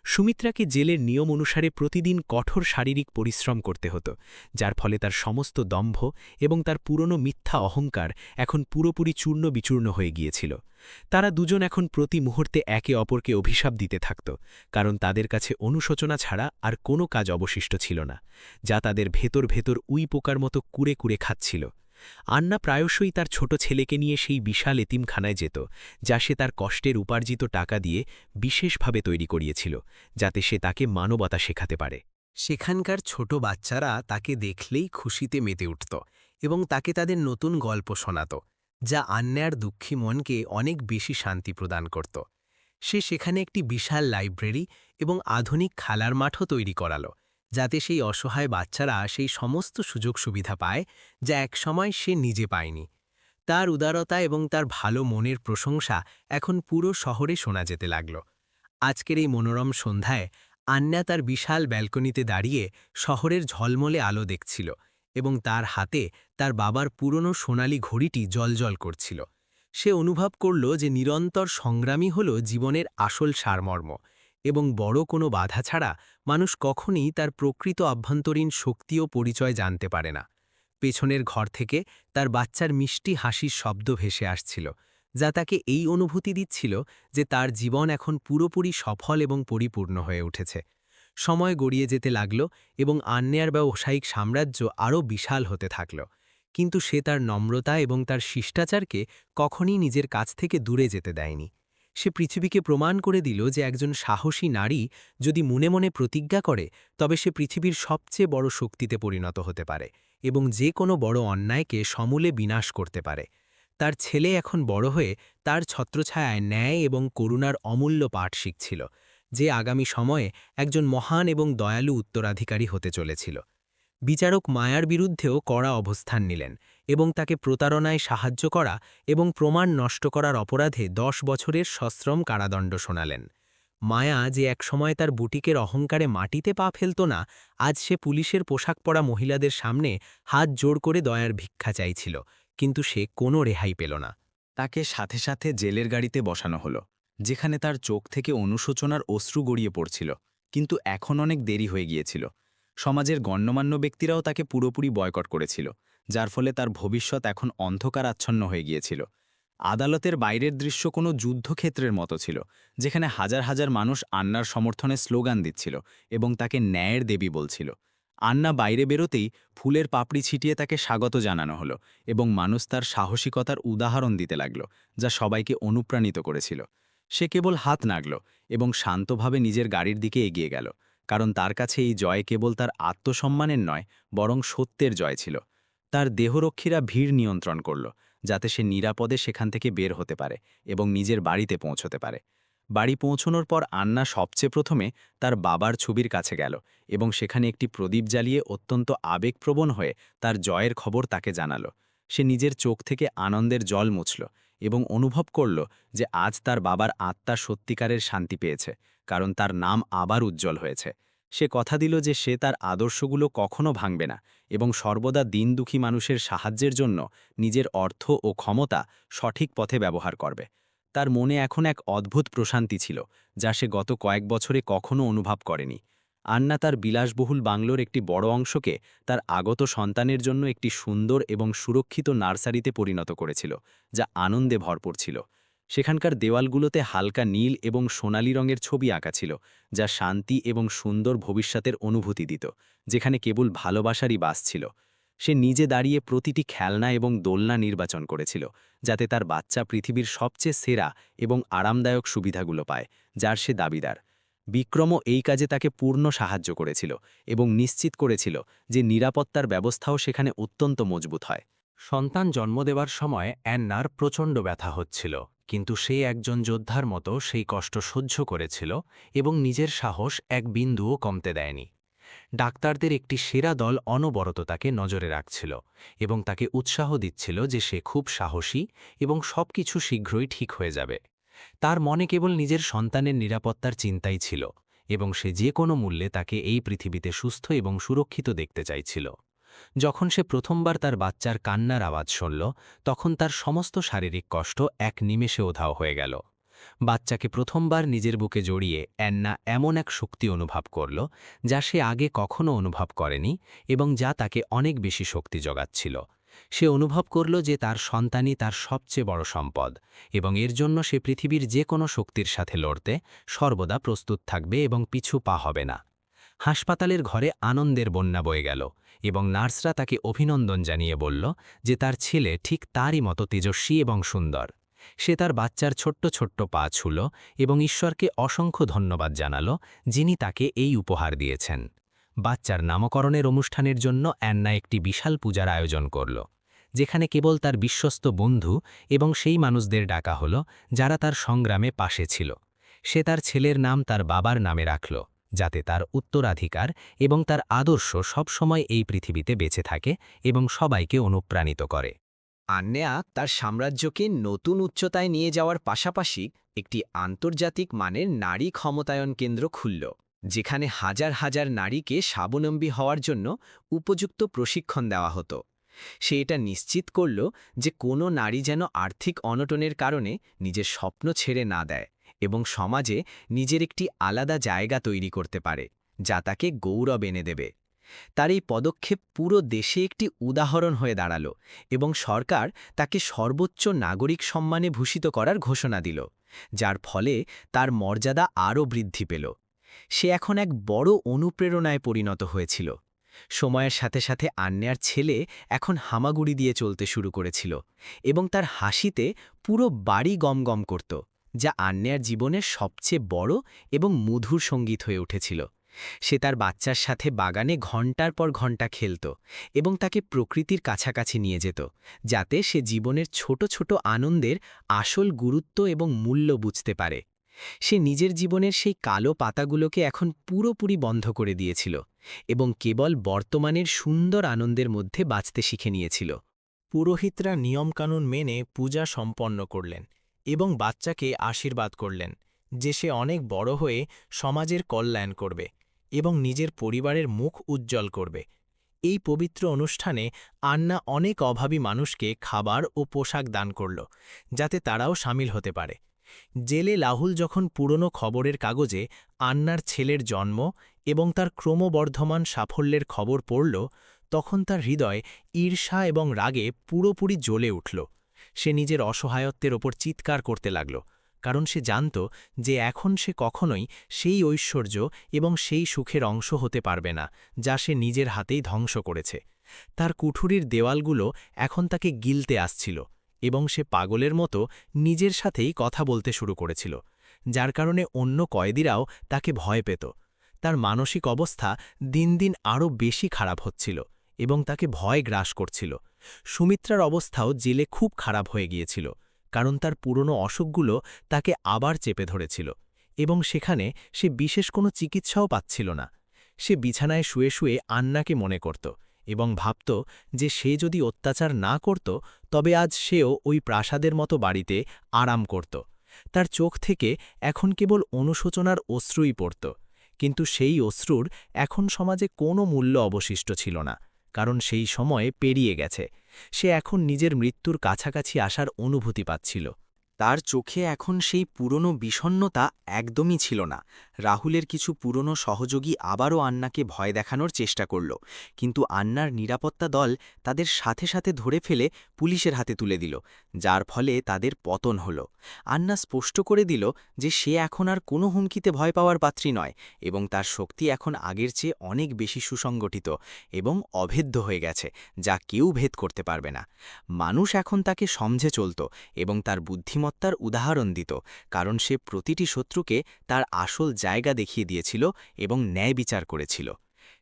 সুমিত্রাকে জেলের নিয়ম অনুসারে প্রতিদিন কঠোর শারীরিক পরিশ্রম করতে হতো, যার ফলে তার সমস্ত দম্ভ এবং তার পুরনো মিথ্যা অহংকার এখন পুরোপুরি চূর্ণ বিচূর্ণ হয়ে গিয়েছিল। তারা দুজন এখন প্রতি মুহূর্তে একে অপরকে অভিশাপ দিতে থাকত, কারণ তাদের কাছে অনুশোচনা ছাড়া আর কোনো কাজ অবশিষ্ট ছিল না, যা তাদের ভেতর ভেতর উই পোকার মতো কুড়ে কুড়ে খাচ্ছিল। আন্না প্রায়শই তার ছোট ছেলেকে নিয়ে সেই বিশাল এতিমখানায় যেত, যা সে তার কষ্টের উপার্জিত টাকা দিয়ে বিশেষভাবে তৈরি করিয়েছিল, যাতে সে তাকে মানবতা শেখাতে পারে। সেখানকার ছোট বাচ্চারা তাকে দেখলেই খুশিতে মেতে উঠত এবং তাকে তাদের নতুন গল্প শোনাত, যা আন্যার দুঃখী মনকে অনেক বেশি শান্তি প্রদান করত। সে সেখানে একটি বিশাল লাইব্রেরি এবং আধুনিক খেলার মাঠও তৈরি করালো, যাতে সেই অসহায় বাচ্চারা সেই সমস্ত সুযোগ সুবিধা পায় যা একসময় সে নিজে পায়নি। তার উদারতা এবং তার ভালো মনের প্রশংসা এখন পুরো শহরে শোনা যেতে লাগল। আজকের এই মনোরম সন্ধ্যায় আন্যা তার বিশাল ব্যালকনিতে দাঁড়িয়ে শহরের ঝলমলে আলো দেখছিল এবং তার হাতে তার বাবার পুরনো সোনালি ঘড়িটি জ্বলজ্বল করছিল। সে অনুভব করল যে নিরন্তর সংগ্রামী হল জীবনের আসল সারমর্ম এবং বড় কোনো বাধা ছাড়া মানুষ কখনই তার প্রকৃত আভ্যন্তরীণ শক্তি ও পরিচয় জানতে পারে না। পেছনের ঘর থেকে তার বাচ্চার মিষ্টি হাসির শব্দ ভেসে আসছিল, যা তাকে এই অনুভূতি দিচ্ছিল যে তার জীবন এখন পুরোপুরি সফল এবং পরিপূর্ণ হয়ে উঠেছে। সময় গড়িয়ে যেতে লাগল এবং আন্যার ব্যবসায়িক সাম্রাজ্য আরও বিশাল হতে থাকল, কিন্তু সে তার নম্রতা এবং তার শিষ্টাচারকে কখনই নিজের কাছ থেকে দূরে যেতে দেয়নি। সে পৃথিবীকে প্রমাণ করে দিল যে একজন সাহসী নারী যদি মনে মনে প্রতিজ্ঞা করে, তবে সে পৃথিবীর সবচেয়ে বড় শক্তিতে পরিণত হতে পারে এবং যে কোনো বড় অন্যায়কে সমূলে বিনাশ করতে পারে। তার ছেলে এখন বড় হয়ে তার ছত্রছায়ায় ন্যায় এবং করুণার অমূল্য পাঠ শিখছিল, যে আগামী সময়ে একজন মহান এবং দয়ালু উত্তরাধিকারী হতে চলেছিল। বিচারক মায়ার বিরুদ্ধেও কড়া অবস্থান নিলেন এবং তাকে প্রতারণায় সাহায্য করা এবং প্রমাণ নষ্ট করার অপরাধে 10 বছরের সশ্রম কারাদণ্ড শোনালেন। মায়া, যে একসময় তার বুটিকের অহংকারে মাটিতে পা ফেলত না, আজ সে পুলিশের পোশাক পরা মহিলাদের সামনে হাত জোড় করে দয়ার ভিক্ষা চাইছিল, কিন্তু সে কোনো রেহাই পেল না। তাকে সাথে সাথে জেলের গাড়িতে বসানো হলো, যেখানে তার চোখ থেকে অনুশোচনার অশ্রু গড়িয়ে পড়ছিল, কিন্তু এখন অনেক দেরি হয়ে গিয়েছিল। সমাজের গণ্যমান্য ব্যক্তিরাও তাকে পুরোপুরি বয়কট করেছিল, যার ফলে তার ভবিষ্যৎ এখন অন্ধকার আচ্ছন্ন হয়ে গিয়েছিল। আদালতের বাইরের দৃশ্য কোনো যুদ্ধক্ষেত্রের মতো ছিল, যেখানে হাজার হাজার মানুষ আন্নার সমর্থনে স্লোগান দিচ্ছিল এবং তাকে ন্যায়ের দেবী বলছিল। আন্না বাইরে বেরোতেই ফুলের পাপড়ি ছিটিয়ে তাকে স্বাগত জানানো হলো এবং মানুষ তার সাহসিকতার উদাহরণ দিতে লাগল, যা সবাইকে অনুপ্রাণিত করেছিল। সে কেবল হাত নাড়ল এবং শান্তভাবে নিজের গাড়ির দিকে এগিয়ে গেল, কারণ তার কাছে এই জয় কেবল তার আত্মসম্মানের নয়, বরং সত্যের জয় ছিল। তার দেহরক্ষীরা ভিড় নিয়ন্ত্রণ করল, যাতে সে নিরাপদে সেখান থেকে বের হতে পারে এবং নিজের বাড়িতে পৌঁছতে পারে। বাড়ি পৌঁছনোর পর আন্না সবচেয়ে প্রথমে তার বাবার ছবির কাছে গেল এবং সেখানে একটি প্রদীপ জ্বালিয়ে অত্যন্ত আবেগপ্রবণ হয়ে তার জয়ের খবর তাকে জানালো। সে নিজের চোখ থেকে আনন্দের জল মুছল এবং অনুভব করল যে আজ তার বাবার আত্মা সত্যিকারের শান্তি পেয়েছে, কারণ তার নাম আবার উজ্জ্বল হয়েছে। সে কথা দিল যে সে তার আদর্শগুলো কখনো ভাঙবে না এবং সর্বদা দিন দুঃখী মানুষের সাহায্যের জন্য নিজের অর্থ ও ক্ষমতা সঠিক পথে ব্যবহার করবে। তার মনে এখন এক অদ্ভুত প্রশান্তি ছিল, যা সে গত কয়েক বছরে কখনো অনুভব করেনি। আন্না তার বিলাসবহুল বাংলোর একটি বড় অংশকে তার আগত সন্তানের জন্য একটি সুন্দর এবং সুরক্ষিত নার্সারিতে পরিণত করেছিল, যা আনন্দে ভরপুর ছিল। সেখানকার দেওয়ালগুলোতে হালকা নীল এবং সোনালী রঙের ছবি আঁকা ছিল, যা শান্তি এবং সুন্দর ভবিষ্যতের অনুভূতি দিত, যেখানে কেবল ভালোবাসারই বাস ছিল। সে নিজে দাঁড়িয়ে প্রতিটি খেলনা এবং দোলনা নির্বাচন করেছিল, যাতে তার বাচ্চা পৃথিবীর সবচেয়ে সেরা এবং আরামদায়ক সুবিধাগুলো পায়, যার সে দাবিদার। বিক্রমও এই কাজে তাকে পূর্ণ সাহায্য করেছিল এবং নিশ্চিত করেছিল যে নিরাপত্তার ব্যবস্থাও সেখানে অত্যন্ত মজবুত হয়। সন্তান জন্ম দেওয়ার সময় অ্যান্নার প্রচণ্ড ব্যথা হচ্ছিল, কিন্তু সে একজন যোদ্ধার মতো সেই কষ্ট সহ্য করেছিল এবং নিজের সাহস এক বিন্দুও কমতে দেয়নি। ডাক্তারদের একটি সেরা দল অনবরত তাকে নজরে রাখছিল এবং তাকে উৎসাহ দিচ্ছিল যে সে খুব সাহসী এবং সবকিছু শীঘ্রই ঠিক হয়ে যাবে। তার মনে কেবল নিজের সন্তানের নিরাপত্তার চিন্তাই ছিল এবং সে যে কোনো মূল্যে তাকে এই পৃথিবীতে সুস্থ এবং সুরক্ষিত দেখতে চাইছিল। যখন সে প্রথমবার তার বাচ্চার কান্নার আওয়াজ শুনল, তখন তার সমস্ত শারীরিক কষ্ট এক নিমেষে উধাও হয়ে গেল। বাচ্চাকে প্রথমবার নিজের বুকে জড়িয়ে অ্যান্না এমন এক শক্তি অনুভব করল, যা সে আগে কখনো অনুভব করেনি এবং যা তাকে অনেক বেশি শক্তি জোগাচ্ছিল। সে অনুভব করল যে তার সন্তানই তার সবচেয়ে বড় সম্পদ এবং এর জন্য সে পৃথিবীর যে কোনো শক্তির সাথে লড়তে সর্বদা প্রস্তুত থাকবে এবং পিছু পা হবে না। হাসপাতালের ঘরে আনন্দের বন্যা বয়ে গেল এবং নার্সরা তাকে অভিনন্দন জানিয়ে বলল যে তার ছেলে ঠিক তারই মতো তেজস্বী এবং সুন্দর। সে তার বাচ্চার ছোট্ট ছোট্ট পা ছুল এবং ঈশ্বরকে অসংখ্য ধন্যবাদ জানাল, যিনি তাকে এই উপহার দিয়েছেন। বাচ্চার নামকরণের অনুষ্ঠানের জন্য অ্যান্না একটি বিশাল পূজার আয়োজন করল, যেখানে কেবল তার বিশ্বস্ত বন্ধু এবং সেই মানুষদের ডাকা হল যারা তার সংগ্রামে পাশে ছিল। সে তার ছেলের নাম তার বাবার নামে রাখল, যাতে তার উত্তরাধিকার এবং তার আদর্শ সবসময় এই পৃথিবীতে বেঁচে থাকে এবং সবাইকে অনুপ্রাণিত করে। আন্নেয়া তার সাম্রাজ্যকে নতুন উচ্চতায় নিয়ে যাওয়ার পাশাপাশি একটি আন্তর্জাতিক মানের নারী ক্ষমতায়ন কেন্দ্র খুলল, যেখানে হাজার হাজার নারীকে স্বাবলম্বী হওয়ার জন্য উপযুক্ত প্রশিক্ষণ দেওয়া হতো। সে এটা নিশ্চিত করল যে কোনো নারী যেন আর্থিক অনটনের কারণে নিজের স্বপ্ন ছেড়ে না দেয় এবং সমাজে নিজের একটি আলাদা জায়গা তৈরি করতে পারে, যা তাকে গৌরব এনে দেবে। তার এই পদক্ষেপ পুরো দেশে একটি উদাহরণ হয়ে দাঁড়াল এবং সরকার তাকে সর্বোচ্চ নাগরিক সম্মানে ভূষিত করার ঘোষণা দিল, যার ফলে তার মর্যাদা আরও বৃদ্ধি পেল। সে এখন এক বড় অনুপ্রেরণায় পরিণত হয়েছিল। সময়ের সাথে সাথে আন্নেয়ার ছেলে এখন হামাগুড়ি দিয়ে চলতে শুরু করেছিল এবং তার হাসিতে পুরো বাড়ি গমগম করত, যা আন্নেয়ার জীবনের সবচেয়ে বড় এবং মধুর সঙ্গীত হয়ে উঠেছিল। সে তার বাচ্চার সাথে বাগানে ঘণ্টার পর ঘণ্টা খেলত এবং তাকে প্রকৃতির কাছাকাছি নিয়ে যেত, যাতে সে জীবনের ছোট ছোট আনন্দের আসল গুরুত্ব এবং মূল্য বুঝতে পারে। সে নিজের জীবনের সেই কালো পাতাগুলোকে এখন পুরোপুরি বন্ধ করে দিয়েছিল এবং কেবল বর্তমানের সুন্দর আনন্দের মধ্যে বাঁচতে শিখে নিয়েছিল। পুরোহিতরা নিয়মকানুন মেনে পূজা সম্পন্ন করলেন এবং বাচ্চাকে আশীর্বাদ করলেন যে সে অনেক বড় হয়ে সমাজের কল্যাণ করবে এবং নিজের পরিবারের মুখ উজ্জ্বল করবে। এই পবিত্র অনুষ্ঠানে আন্না অনেক অভাবী মানুষকে খাবার ও পোশাক দান করল, যাতে তারাও সামিল হতে পারে। জেলে লাহুল যখন পুরনো খবরের কাগজে আন্নার ছেলের জন্ম এবং তার ক্রমবর্ধমান সাফল্যের খবর পড়ল, তখন তার হৃদয় ঈর্ষা এবং রাগে পুরোপুরি জ্বলে উঠল। সে নিজের অসহায়ত্বের ওপর চিৎকার করতে লাগল, কারণ সে জানত যে এখন সে কখনোই সেই ঐশ্বর্য এবং সেই সুখের অংশ হতে পারবে না যা সে নিজের হাতেই ধ্বংস করেছে। তার কুঠুরির দেওয়ালগুলো এখন তাকে গিলতে আসছিল, এবং সে পাগলের মতো নিজের সাথেই কথা বলতে শুরু করেছিল, যার কারণে অন্য কয়েদিরাও তাকে ভয় পেত। তার মানসিক অবস্থা দিন দিন আরও বেশি খারাপ হচ্ছিল এবং তাকে ভয় গ্রাস করছিল। সুমিত্রার অবস্থাও জেলে খুব খারাপ হয়ে গিয়েছিল, কারণ তার পুরনো অসুখগুলো তাকে আবার চেপে ধরেছিল এবং সেখানে সে বিশেষ কোনো চিকিৎসাও পাচ্ছিল না। সে বিছানায় শুয়ে শুয়ে আন্নাকে মনে করত এবং ভাবত যে সে যদি অত্যাচার না করত তবে আজ সেও ওই প্রাসাদের মতো বাড়িতে আরাম করত। তার চোখ থেকে এখন কেবল অনুশোচনার অশ্রুই পড়ত, কিন্তু সেই অশ্রুর এখন সমাজে কোনো মূল্য অবশিষ্ট ছিল না, কারণ সেই সময় পেরিয়ে গেছে। সে এখন নিজের মৃত্যুর কাছাকাছি আসার অনুভূতি পাচ্ছিল। তার চোখে এখন সেই পুরনো বিষণ্ণতা একদমই ছিল না। রাহুলের কিছু পুরনো সহযোগী আবারও আন্নাকে ভয় দেখানোর চেষ্টা করল, কিন্তু আন্নার নিরাপত্তা দল তাদের সাথে সাথে ধরে ফেলে পুলিশের হাতে তুলে দিল, যার ফলে তাদের পতন হল। আন্না স্পষ্ট করে দিল যে সে এখন আর কোনো হুমকিতে ভয় পাওয়ার পাত্রী নয় এবং তার শক্তি এখন আগের চেয়ে অনেক বেশি সুসংগঠিত এবং অভেদ্য হয়ে গেছে, যা কেউ ভেদ করতে পারবে না। মানুষ এখন তাকে সমঝে চলত এবং তার বুদ্ধিমত্তার উদাহরণ দিত, কারণ সে প্রতিটি শত্রুকে তার আসল জায়গা দেখিয়ে দিয়েছিল এবং ন্যায় বিচার করেছিল।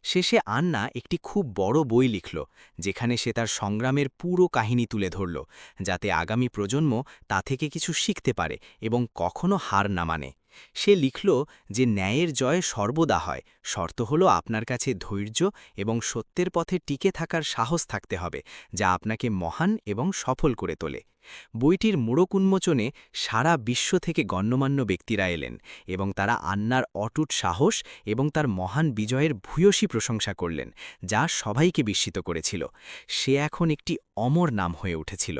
শেষে আন্না একটি খুব বড় বই লিখল, যেখানে সে তার সংগ্রামের পুরো কাহিনী তুলে ধরল, যাতে আগামী প্রজন্ম তা থেকে কিছু শিখতে পারে এবং কখনো হার না মানে। সে লিখল যে ন্যায়ের জয় সর্বদা হয়, শর্ত হল আপনার কাছে ধৈর্য এবং সত্যের পথে টিকে থাকার সাহস থাকতে হবে, যা আপনাকে মহান এবং সফল করে তোলে। বইটির মোড়ক উন্মোচনে সারা বিশ্ব থেকে গণ্যমান্য ব্যক্তিরা এলেন এবং তারা আন্নার অটুট সাহস এবং তার মহান বিজয়ের ভূয়সী প্রশংসা করলেন, যা সবাইকে বিস্মিত করেছিল। সে এখন একটি অমর নাম হয়ে উঠেছিল।